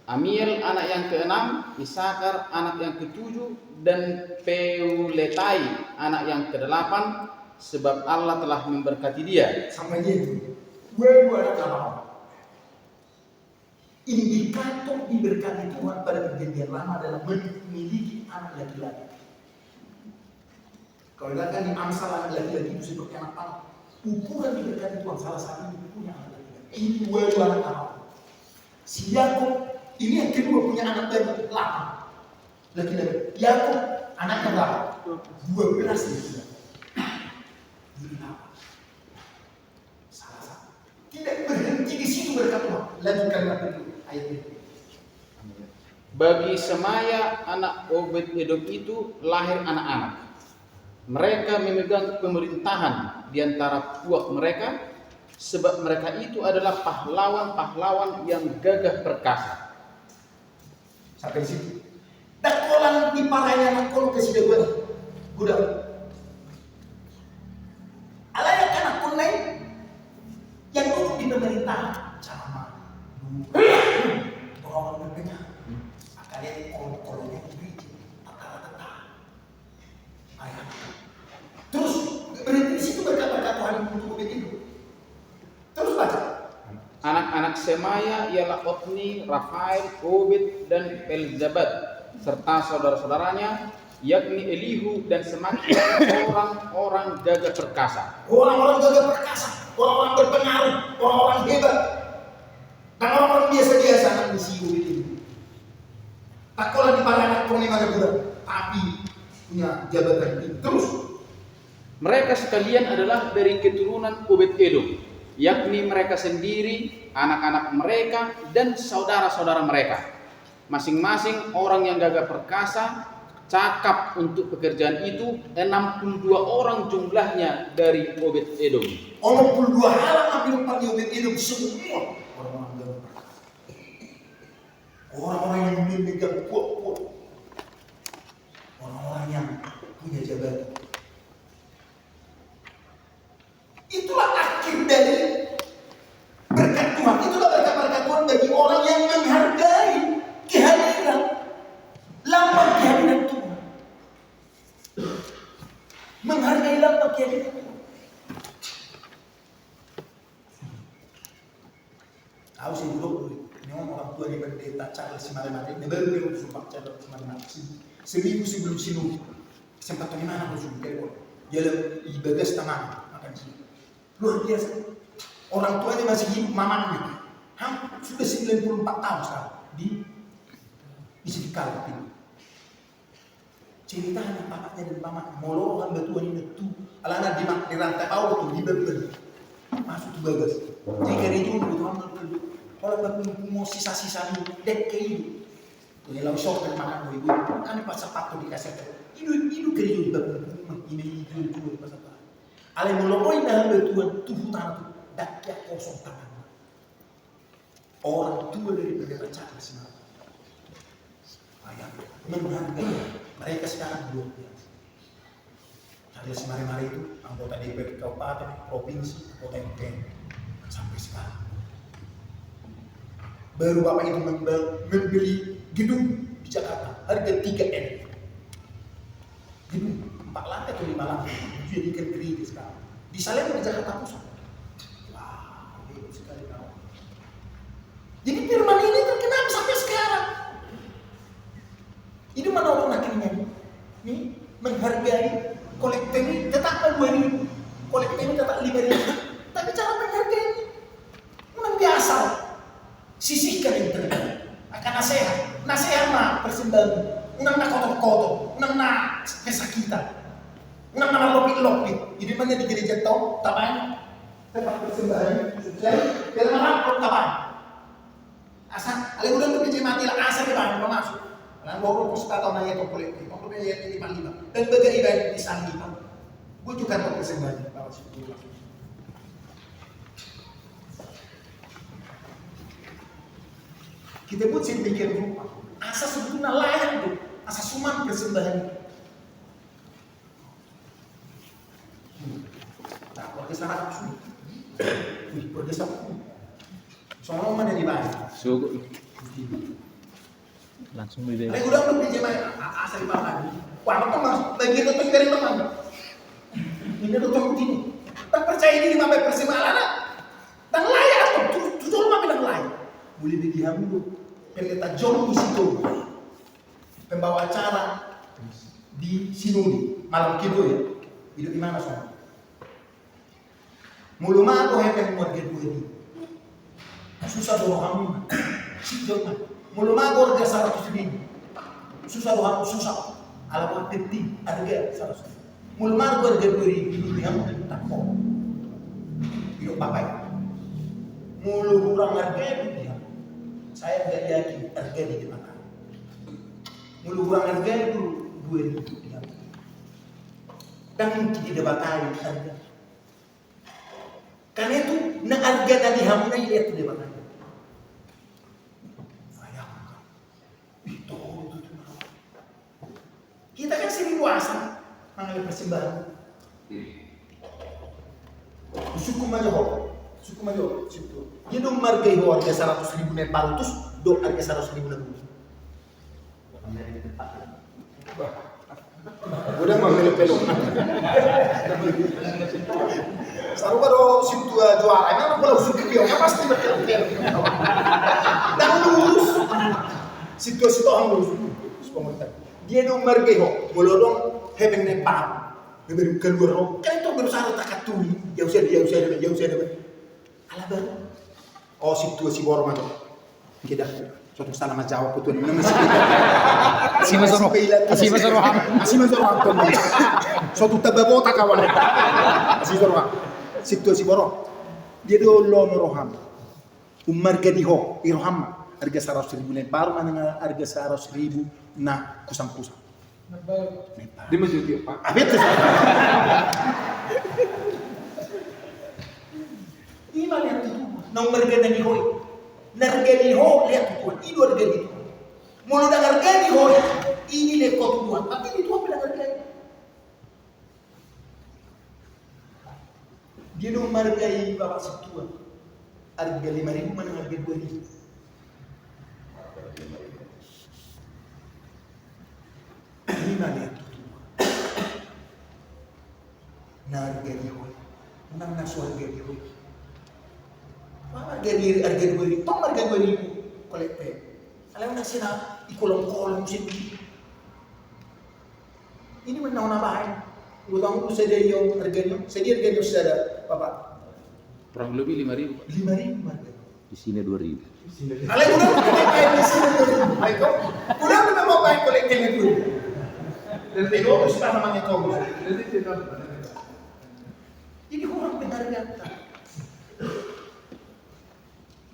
Amiel anak yang keenam, Isakar anak yang ketujuh, dan Peuletai anak yang kedelapan, sebab Allah telah memberkati dia. Sampai dia itu, dua anak Abraham. Indikator diberkati Tuhan pada perjanjian lama adalah memiliki anak laki-laki. Kalau dikatakan di Amsal anak laki-laki itu seperti anak panah. Ukuran diberkati Tuhan salah satunya punya anak laki-laki. Ini dua anak Abraham. Si Yakub ini yang kedua punya anak baru 8 laki-laki. Yakub anaknya berapa? 12 laki-laki. Ini apa? Salah satu. Tidak berhenti di situ berkat Tuhan. Lanjutkan lagi ayat ini. Bagi Semaya anak Obed Edom itu lahir anak-anak. Mereka memegang pemerintahan di antara puak mereka, sebab mereka itu adalah pahlawan-pahlawan yang gagah perkasa. Sampai di situ. Dakolan di parahnya anak kolok ke sini gudang. Alayak anak kunai yang duduk di pemerintahan sama orang berpenyak. Kalian koloknya begitu, tata. Ayah. Terus berhenti di situ berkata Tuhan untuk Obed itu. Terus baca. Anak-anak Semaya ialah Otni, Rafael, Obed, dan Elzabad, serta saudara-saudaranya, yakni Elihu dan semakin orang-orang gagah perkasa. Orang-orang gagah perkasa, orang-orang berpengaruh, orang-orang hebat, dan orang-orang biasa-biasa anak misi Obed itu. Tak kolah di parah kau mana budak, tapi punya jabatan tinggi. Terus Mereka sekalian adalah dari keturunan Obed Edom, yakni mereka sendiri, anak-anak mereka, dan saudara-saudara mereka. Masing-masing orang yang gagah perkasa, cakap untuk pekerjaan itu, 62 orang jumlahnya dari Obed Edom. 62 halang ambil pada Obed Edom semua orang-orang gagah perkasa. Orang-orang yang memegang puak-puak, orang-orang yang punya jabatan. Itulah akhir dari berkat Tuhan. Itulah berkat-berkat Tuhan bagi orang yang menghargai kehadiran, lambang kehadiran Tuhan. Menghargai lambang kehadiran Tuhan. Tahu sih dulu, memang orang tua di pendeta Charles Simare-Mare, dia baru dia sumpah Charles Simare-Mare. Seminggu sebelum sinode, kesempatan di mana harus berkata, jalan ibadah tangan makan sini. Luar biasa. Orang tuanya masih hidup, mamanya sudah 94 tahun sekarang di Istiqlal ini. Ceritanya papanya dan mamanya molorokan batuan ini tuh alana di rantai bawah tuh di bawah masuk ke bagas. Jadi kali itu betul kalau batu mau sisa-sisa itu dek ke itu. Jadi lalu shock dan makan ibu kan pas sepatu dikasih itu kali itu batu ini itu pas apa. Ale mulai dalam batuan tuh hutan itu daknya kosong tangan. Orang tua dari pendeta Charles ayah menghargai mereka sekarang luar biasa. Charles Simare-Mare itu anggota DPR kabupaten, provinsi, kota MPN sampai sekarang. Baru bapak itu membeli gedung di Jakarta harga 3M. Gedung 4 lantai atau 5 lantai dijadikan gereja sekarang. Di Salemba di Jakarta Pusat. Wah, hebat sekali kawan. Jadi firman ini terkenal sampai sekarang. Ini mana orang akhirnya ini menghargai kolektor ini tetap 2.000, kolektor ini tetap 5.000. Tapi cara menghargai ini memang biasa. Sisihkan yang terbaik. Akan nasihat mah persembahan. Unang na kotor-kotor, unang na kesakitan, unang na lopit-lopit. Jadi mana di gereja tau, tapan, tempat persembahan, sukses, dalam harap tapan. Asal, alih udah tuh biji mati lah, asal di bawah masuk. Nah, loro pustaka na ito kolektif. Ako na ito 5-5. Dan bagay-ibay di isang lima. Bujukan ko persembahan para sa tulang. Kita pun sedemikian rupa. Asa sebetulnya layak tuh. Asa suman persembahan. Nah, keluarga sangat sulit. Keluarga sangat sulit. Soalnya mana di bawah? Sugo. Langsung beli. Lagi udah belum dijemai. Asa di bawah. Wah, itu mas. Lagi itu dari teman. Ini udah tahu begini. Tak percaya diri sampai persembahan. Dan layak tuh. Tujuh lama bilang layak. Boleh bagi dulu. Pendeta John Isido, pembawa acara di Sinodi malam kedua ya. Hidup di mana soalnya? Muluma aku hebat keluarga gue ini. Susah doang si John. Muluma aku harga 100.000. Susah doang susah. Alamat penting harga 100.000. Muluma aku harga 2.000 yang tak kok. Hidup pakai. Mulu kurang harga dia. Saya tidak yakin harga di mana. Mulu kurang harga itu 2.000 dia. Dan tidak bakal harga. Karena itu, na harga dari hamna lihat tu dia bakal. Kita kan sering puasa mengambil persembahan. Suku Majoho. Suku Majoho situ. Dia dong margai harga 100.000 Nepal terus dong harga 100.000 lebih. Udah mau milih peluk. Saru baru situ juara. Emang kalau suku dia pasti berkelok. Dan lurus. Situ orang lurus. Pemerintah. Dia dong margai ho. Mulu dong hebeng Nepal. Beberu keluar ho. Kan itu berusaha takat tuli. Jauh saya. Ala baru. Oh situ si Boro Majo. Kita suatu sana Mas Jawa putuan ini masih. Asima Zoroham. Suatu tababota kawan. Asima Zoroham. Situ si Boro. Dia do lo Roham. Umar gadiho Iroham harga 100.000 Nepal mana harga 100.000 na kusang-kusang. Nepal. Di masjid Pak. Abet. Iman yang itu. Nang harga na dihoy. Narga dihoy lihat tuan. Itu harga itu. Mulu na harga dihoy. Ini lekot tuan. Tapi itu apa harga? Dia dong menghargai bapak setua. Harga 5.000 mana harga 2.000. Lima lihat tuan. Narga dihoy. Nang nasu harga dihoy. Harga 2.000, tong harga 2.000 kolekte. Alam na sila ikolong-kolong sini. Ini menawan bahan. Utang itu saya yang harganya, saya harganya sudah Bapak. Kurang lebih 5.000. 5.000 harga. Di sini 2.000. Kalau udah kolekte di sini 2.000. Baiklah. Udah memang baik kolekte itu. Dan itu sudah namanya tombol. Ini kurang berharga.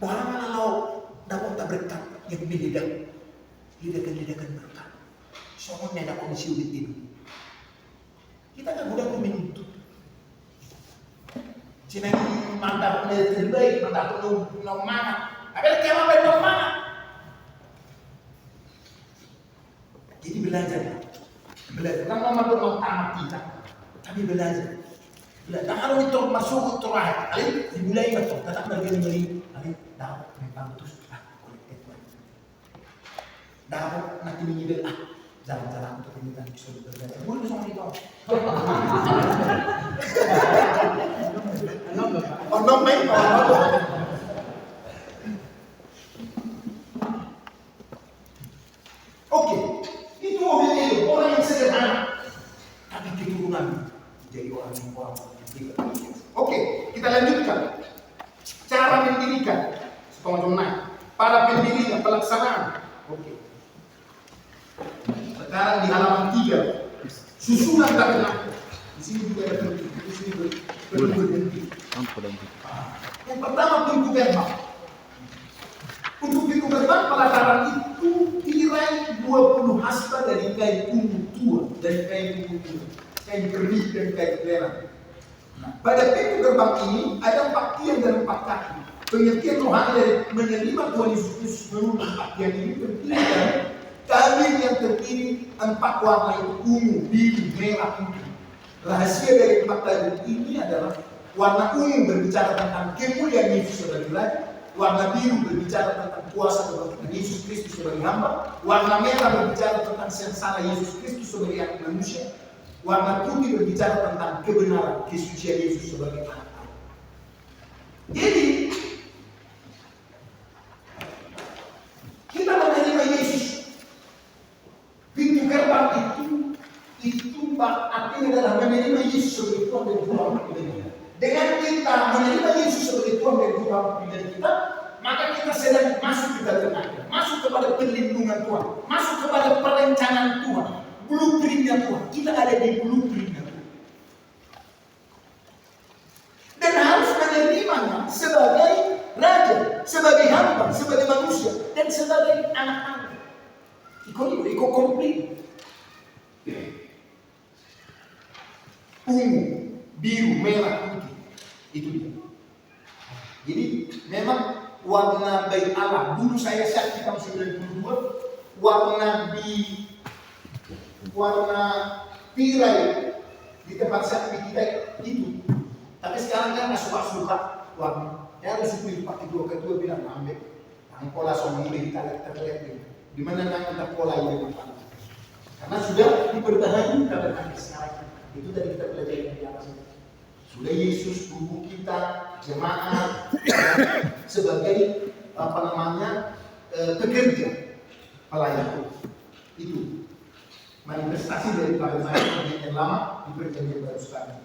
Bahwa kalau dapat berkat yang lidakan berkat. Soalnya ada kondisi ulit ini. Kita kan udah menuntut. Cina mantap terbaik, mantap penuh mana? Ada kema penuh mana? Jadi belajar. Kan nomor tamat kita, tapi belajar. Dan kalau itu masuk terakhir, kali dimulai betul, tetap beri. Dapat memang terus kolektif. Dapat nanti menyibel jalan-jalan untuk ini kan bisa berbeda. Boleh sama itu. Oh main. Oke, itu mobil itu orang yang sederhana, tapi keturunan jadi orang yang Oke, kita lanjutkan. Cara mendirikan setengah naik para pendirinya pelaksanaan. Oke. Sekarang di halaman 3 susunan tabernakel. Di sini juga ada penting. Di sini berhenti. Yang pertama pintu gerbang. Untuk pintu gerbang pelataran itu tirai 12 20 hasta dari kain ungu tua, dari kain ungu tua, kain perih dan kain merah. Nah, pada pintu gerbang ini ada 4 tiang dan 4 kaki. Pengertian rohani dari menerima Tuhan Yesus Kristus menurut 4 tiang ini terdiri dari kabin yang terdiri 4 warna itu, ungu, biru, merah, putih. Rahasia dari 4 kabin ini adalah warna ungu berbicara tentang kemuliaan Yesus sebagai Raja, warna biru berbicara tentang kuasa kebangkitan Yesus Kristus sebagai hamba, warna merah berbicara tentang sengsara Yesus Kristus sebagai anak manusia, warna putih berbicara tentang kebenaran kesucian Yesus sebagai anak Allah. Jadi kita menerima Yesus, pintu gerbang itu artinya adalah menerima Yesus sebagai Tuhan dan Juru Selamat kita. Dengan kita menerima Yesus sebagai Tuhan dan Juru Selamat kita, maka kita sedang masuk ke dalam Dia, masuk kepada perlindungan Tuhan, masuk kepada perencanaan Tuhan, blueprintnya Tuhan. Kita ada di blueprintnya Tuhan. Dan harus menerimanya sebagai Raja, sebagai hamba, sebagai manusia, dan sebagai anak-anak. Iko komplit. Ungu, biru, merah, putih. Itu dia. Jadi memang warna baik Allah. Dulu saya syakti tahun 92, warna tirai di tempat syakti kita itu. Tapi sekarang kan nggak suka warna. Ya harus pilih pakai ketua bilang ambil. Yang pola sama ini kita lihat di mana kita pola ini. Karena sudah diperbaharui keadaan sekarang. Itu tadi kita pelajari di atas itu. Sudah Yesus tubuh kita, jemaat sebagai pekerja pelayan. Itu manifestasi dari perjanjian yang lama di perjanjian baru sekarang.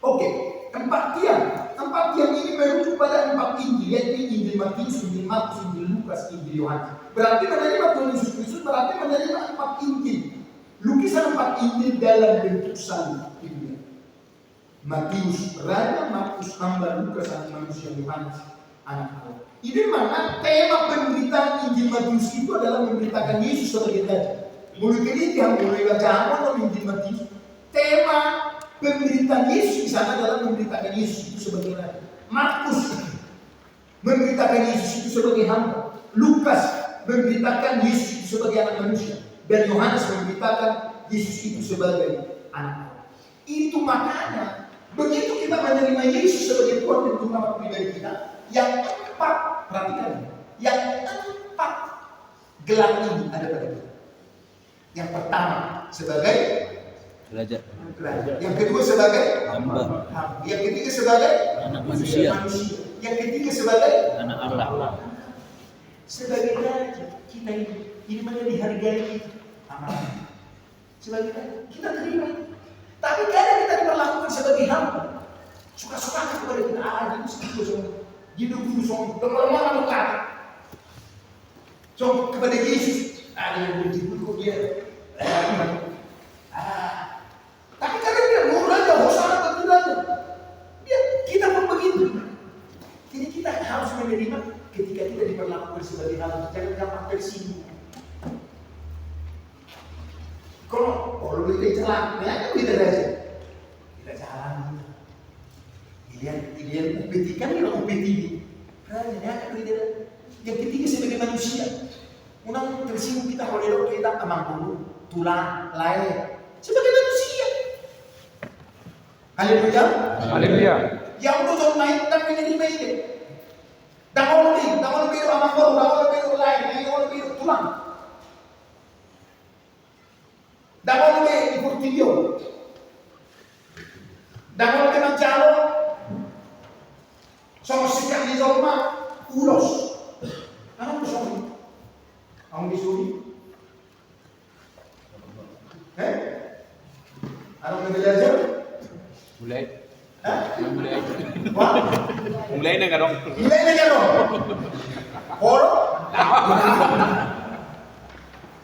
Oke, 4 tiang. 4 tiang ini merujuk pada 4 Injil, yaitu Injil Matius, Injil Markus, Injil Lukas, Injil Yohanes. Berarti menerima Tuhan Yesus Kristus berarti menerima 4 Injil. Lukisan 4 Injil dalam bentuk salib. Matius Raja, Markus hamba, Lukas anak manusia, Yohanes anak Allah. Ini mana tema pemberitaan Injil Matius itu adalah memberitakan Yesus sebagai Raja. Mulai ini yang mulai baca dalam Injil Matius, tema pemberitaan Yesus di sana adalah memberitakan Yesus itu sebagai Raja. Markus memberitakan Yesus itu sebagai hamba. Lukas memberitakan Yesus itu sebagai anak manusia. Dan Yohanes memberitakan Yesus itu sebagai anak Allah. Itu makanya begitu kita menerima Yesus sebagai Tuhan dan Juru Selamat pribadi kita, yang 4, perhatikan, yang 4 gelar ini ada pada kita. Yang pertama sebagai Raja, yang kedua sebagai hamba, yang ketiga sebagai anak manusia, yang ketiga sebagai anak Allah. Sebagai Raja kita ini mana dihargai itu amanah. Sebagai Raja kita terima. Tapi kadang kita diperlakukan sebagai hamba. Suka-suka kepada kita hidup segitu semua. Hidup dulu semua. Teman-teman lekat. So kepada Yesus ada yang begitu kok dia. Tapi kadang dia mau Raja, Hosana betul Raja. Dia kita pun begitu. Jadi kita harus menerima ketika kita diperlakukan sebagai hamba. Jangan gampang tersinggung. Kalau kita jalan, ya kita Raja. Kita jalan. Ilian UPT kan bilang UPT ini. Raja, ya kan kita. Yang ketiga sebagai manusia. Unang tersinggung kita kalau kita amang dulu, tulang, lahir. Sebagai manusia. Haleluya. Haleluya. Yang untuk naik dan menerima ini. Dahulu biru amang baru, dahulu biru lahir, dahulu biru tulang. Dahulu di Portillo, dahulu di Manjalo, sono sikap di Roma, ulos. Ano po sono? Ang disuri? Anong belajar? Mulai. Mulai. Mulai na ka dong. Mulai na ka dong. Horo?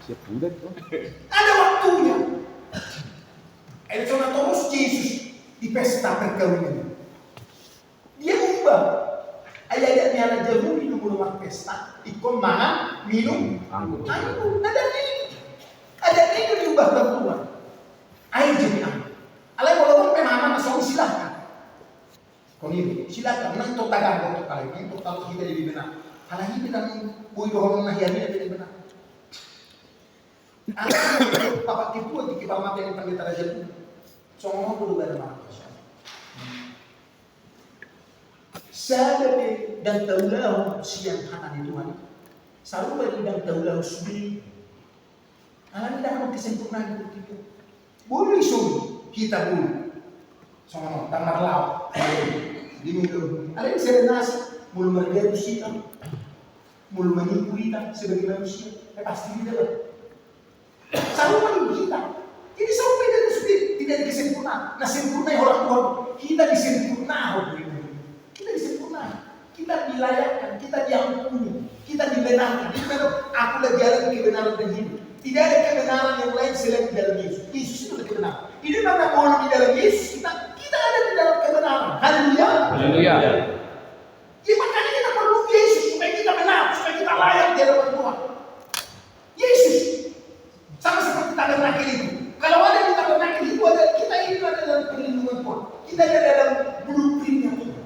Siap budak tuh. Ada waktunya. Sono terus Yesus di pesta perkawinan. Dia ubah. Ayah-ayahnya Raja Rumi nunggu rumah pesta. Ikon mana minum Anggur. anggur. Ada ini diubah bertuan. Air jadi anggur. Alai kalau pemahaman masuk silahkan. Kau ini silakan. Nang tok tagang tok kali ini tok kalau kita jadi benar. Halah ini kan bui dohong nah yani jadi benar. Aku bapak tipu di kepala mata yang pendeta raja itu. Soalnya aku juga ada mana. Saya dan taulah siang hana di Tuhan. Selalu bagi dan taulah subi. Alam dah mau kesempurnaan itu. Boleh suruh kita boleh. Soalnya tangan laut. Diminum. Ada yang serenasi. Mulu mereka kita. Mulu menipu kita sebagai manusia. Pasti tidak. Selalu menipu kita. Jadi sampai dari sudah tidak disempurnaan. Nah sempurna orang Tuhan. Kita disempurnakan. Kita disempurnakan. Kita dilayakkan. Kita diampuni. Kita dibenarkan. Aku lagi jalan kebenaran dan hidup. Tidak ada kebenaran yang lain selain di dalam Yesus. Yesus itu adalah kebenaran. Ini mana mau di dalam Yesus kita ada di dalam kebenaran. Haleluya. Haleluya. Ya makanya kita perlu Yesus supaya kita benar, supaya kita layak di hadapan Tuhan. Yesus sama seperti tabernakel itu. Kalau ada di tabernakel itu ada kita ini ada dalam perlindungan Tuhan. Kita ada dalam blueprintnya Tuhan.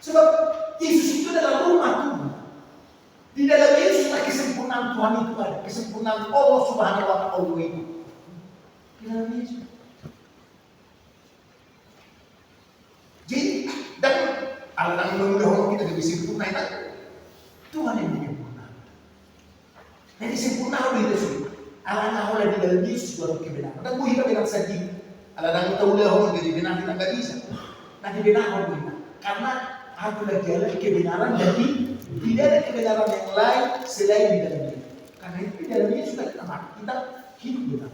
Sebab Yesus itu adalah rumah Tuhan. Di dalam Yesus kesempurnaan Tuhan itu ada, kesempurnaan Allah Subhanahu wa Ta'ala itu. Di dalam Yesus. Jadi dan Allah mudah-mudahan kita lebih sempurna itu. Tuhan yang menyempurnakan. Jadi sempurna oleh Yesus. Allah di dalam Yesus baru kebenaran. Dan kita bilang sedih. Allah tahu dah jadi benar kita nggak bisa. Nah dibenarkan kita. Karena aku lagi jalan kebenaran dari tidak ada kebenaran yang lain selain di dalam Yesus. Karena itu di dalam Yesus kita mati, kita hidup benar.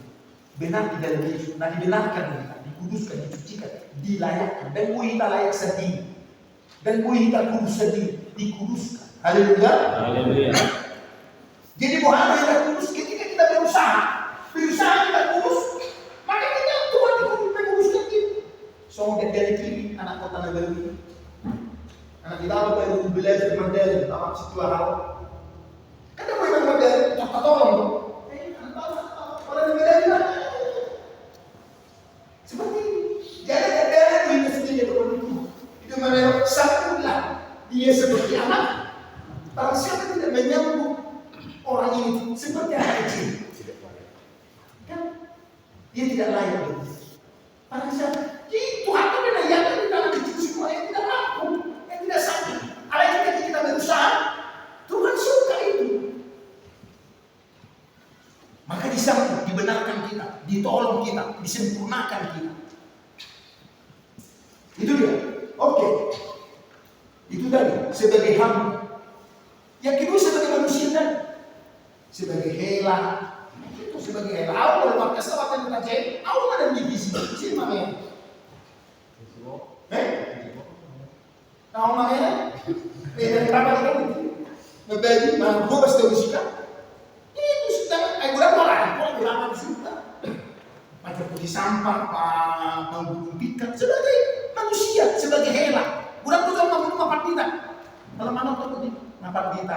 Benar di dalam Yesus. Nah dibenarkan kita, dikuduskan, dicucikan, dilayakkan. Dan kita layak sendiri. Dan kita kudus sendiri, dikuduskan. Haleluya. Haleluya. Jadi bukan kita kudus ketika kita berusaha kita kudus, maka kita Tuhan menguduskan kita. Soalnya dari kiri anak kota negeri. Anak kita apa baru belajar model apa situasi hal. Kan mau yang model cepat tolong dong. Orang negara seperti ini. Jangan ada itu sendiri itu mana satu lah dia seperti anak. Barang siapa tidak menyambut orang ini seperti anak kecil, kan dia tidak layak. Barang siapa Tuhan itu melayakkan di dalam kecil semua yang tidak mampu. Tidak sakit. Apalagi ketika kita berusaha, Tuhan suka itu. Maka disambut, dibenarkan kita, ditolong kita, disempurnakan kita. Itu dia. Oke. Itu tadi sebagai hamba. Yang kedua sebagai manusia tadi. Sebagai hela. Itu sebagai hela. Aku kalau pakai kesempatan kita cek, aku ada divisi. Sini mana? Tahu namanya? Dari berapa itu? Ngebagi, gue pasti tahu suka. Itu sudah, gue orang, kalau berapa suka. Macam putih sampah, pembuluh ikan sebagai manusia, sebagai hela. Gue tahu mau mapan kita. Kalau mana tuh putih, mapan kita.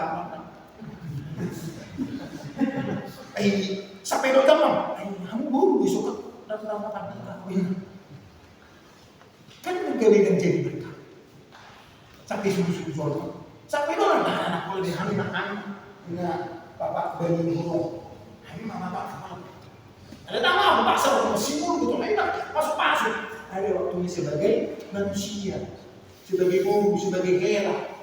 Sampai dong kamu buru besok kan mapan kita. Kan menggalikan jadi berkah. Sampai subuh jual. Sampai doang anak kalau dia hamil makan enggak bapak beli burung. Hamil mama bapak. Ada nama pasar simul gitu enak masuk. Ada waktunya sebagai manusia, sebagai guru, sebagai hela.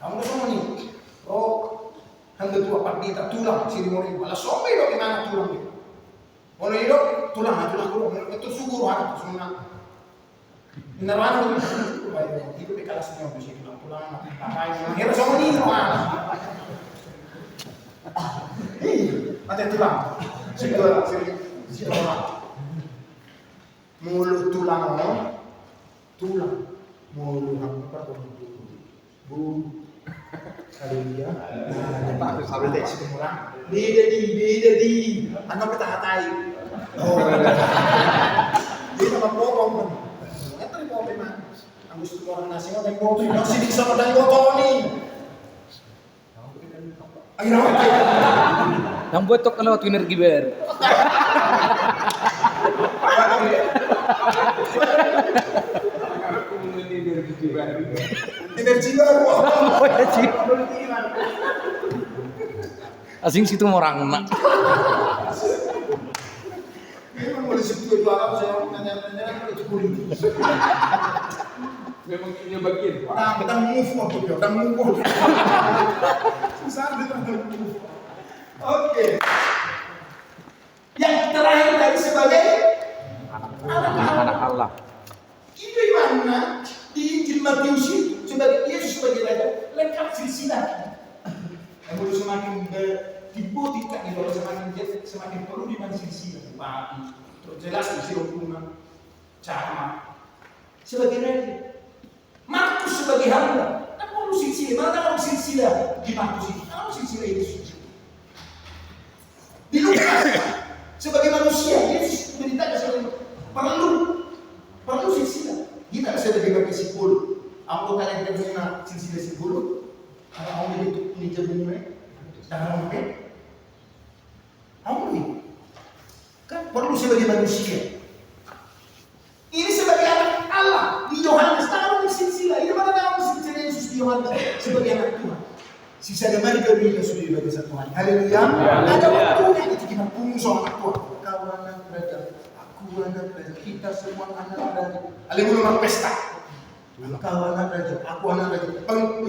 Kamu semua nih, hamba tua kita tulang sini mau malah sampai dok gimana tulang itu. Kalau itu tulang itu subur anak semua. Beneran itu di kelas semua di situ pulang apa kita sama nih mati tulang situ mulut tulang mulut apa bu haleluya pak sampai tek situ murah beda di anak kita hatai dia sama potong Agus itu orang nasional naik mobil, yang sini sama dari Botoni. Akhirnya oke. Yang buat tok lewat energi ber. Energi baru. Asing situ orang nak. Memang boleh sebut dua apa saya nanya itu kulit. Memang ini bagian. Nah, kita move on tuh, kita move on. Susah kita move. Oke. Yang terakhir dari sebagai Anak Allah. itu mana di Injil Matius sebagai Yesus sebagai raja lengkap silsilah. Yang perlu semakin dibuktikan di bawah semakin perlu dimana silsilah. Tapi terjelas di sirupuna sama sebagai raja. Markus sebagai hamba, tak perlu silsilah. Mana ada silsilah di Markus ini? Ada silsilah Yesus. Di Lukas sebagai manusia, Yesus menceritakan sebagai perlu silsilah. Kita sebagai bagi sipul, aku kalian terjuna silsilah sipul. Kalau mau itu ini jadinya, jangan lupa. Kamu kan perlu sebagai manusia. Ini sebagai anak Allah di Yohanes tahu silsilah. Ini mana tahu silsilah Yesus di Yohanes sebagai anak Tuhan. Sisa damai dari Yesus sudah bagi satu Tuhan. Haleluya. Ada waktunya itu kita punggung sama anak Tuhan. Kau anak raja, aku anak raja, kita semua anak raja. Haleluya pesta. Kau anak raja, aku anak raja. Tulang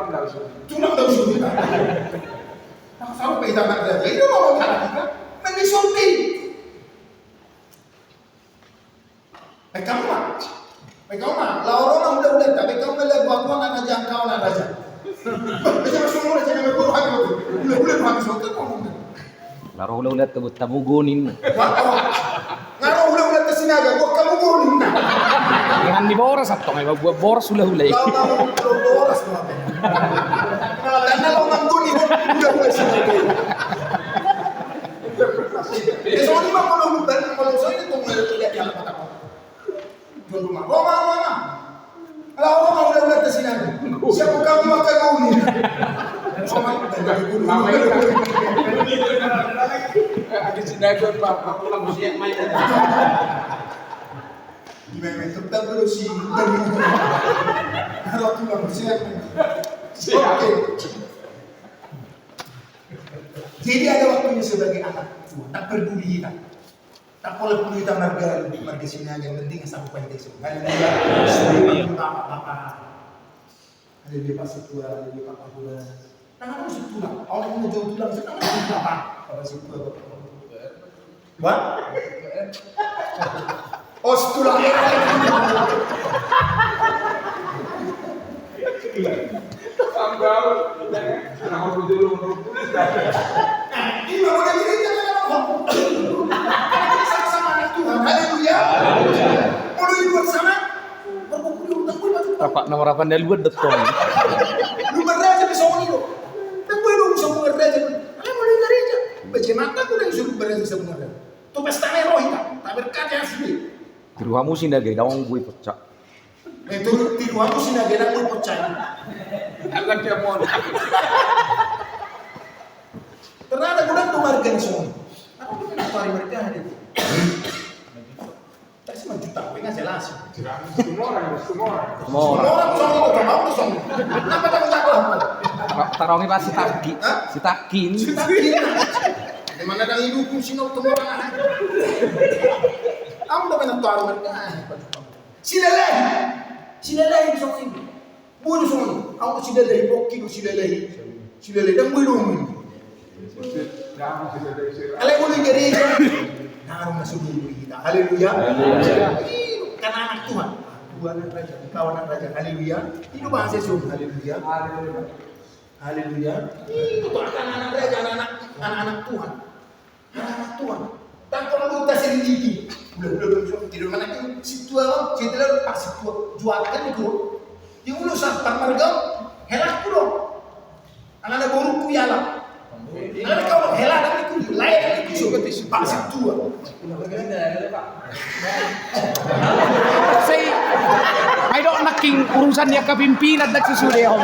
dari sini. Tulang dari sini. Sampai kita anak raja. Itu mau kita mendisulti. Kamu mah, lawan orang udah, tapi kamu melihat bahwa anak raja, kau anak raja. Macam semua raja yang berbuat hati itu, boleh habis waktu kamu. Laro ulah tebut tamu gonin. Ngaruh udah kesini aja, buat kamu guling. Jangan di boros atau nggak buat boros ulah. Kalau kamu boros berapa? Karena kalau nganggur udah sini. Soalnya mah kalau saya itu melihat yang apa? Jual rumah, Roma. Kalau Roma udah kesini aja. Siapa kamu makan gauni? Roma Ada sinagon Pak, aku lang siap main. Gimana tetap berusia dari kalau aku nggak bersiap. Oke. Jadi ada waktunya sebagai anak Tuhan, tak peduli kita. Tak boleh perlu kita marga sini aja, yang penting asal upah kita semua. Haleluya. Haleluya Pak Setua, haleluya Pak Kapula. Tangan harus tulang. Orang mau jauh tulang, saya tangan apa? Pak Setua, Pak Kapula. What? Oh, tulang. Sambal. Anak orang dulu menurut. Ini mau jadi sama anak Tuhan. Haleluya. Mau dibuat sama. Rapat nomor 8 dari luar detong. Lu beraja bisa ini lo. Tak boleh dong bisa beraja. Ada mau beraja. Baca mata aku dah suruh beraja sebenarnya. Tu pesta roh kita. Tak berkata asli. Tiruamu sih naga, dawang gue pecah. Itu tiruamu sih naga, dah gue percaya. Akan dia mau. Ternyata gudang tu marga semua. Aku punya hari mereka ada. Tak sih juta, gue nggak jelas. Semua orang. Semua orang song itu, kamu song. Apa tak cakap? Tarongi lah si takin. Di mana dah hidupku sini untuk orang. Kamu dah pernah tahu mereka. Sileleh song ini. Bunuh song. Aku sileleh, boki sileleh dan bunuh. Kalian boleh gereja. Naruh masuk dulu kita. Haleluya. Karena anak Tuhan. Tuhan anak raja, kau anak raja. Haleluya. Itu bahasa Yesus. Haleluya. Haleluya. Itu anak raja, anak Tuhan. Anak Tuhan. Tak perlu kita selidiki. Belum. Tidak mana itu situa, cedera pas situa jualkan itu. Yang ulu sampai marga, helak dulu. Anak buruk kuyalah. Anak kau helak dan itu lain itu seperti pas situa. Say saking urusannya kepimpinan dan sesudah om.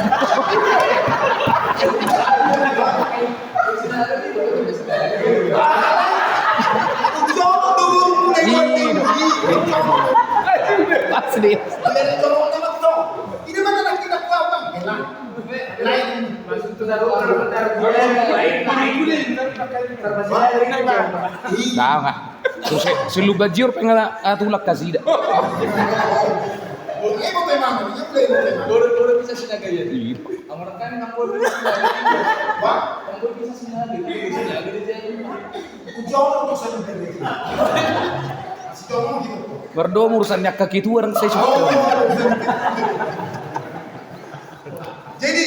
Jono dulu mulai Asli. dari jono nama to. Ini mana nak kita kuat bang? Lain. Tahu nggak? Selu bajur pengen tulak kasih dah. Boleh mau memang, boleh mau memang. Baru bisa sinaga ya. Iya. Amor kan ngapur sinaga. Wah, Kamu bisa sinaga. Sinaga dia. jono untuk saya berdiri. Si jono gitu. Berdoa urusannya kaki itu orang saya suka. Jadi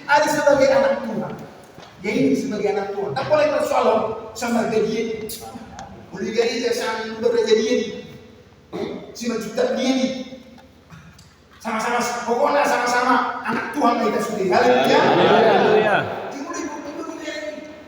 ada sebagai anak tua. Jadi sebagai anak tua. Tak boleh bersoal sama gaji. Boleh gaji saya sama udah berjadi ini. Si menjuta dia ini. Sama-sama pokoknya sama-sama anak Tuhan kita sudah. Haleluya. Haleluya.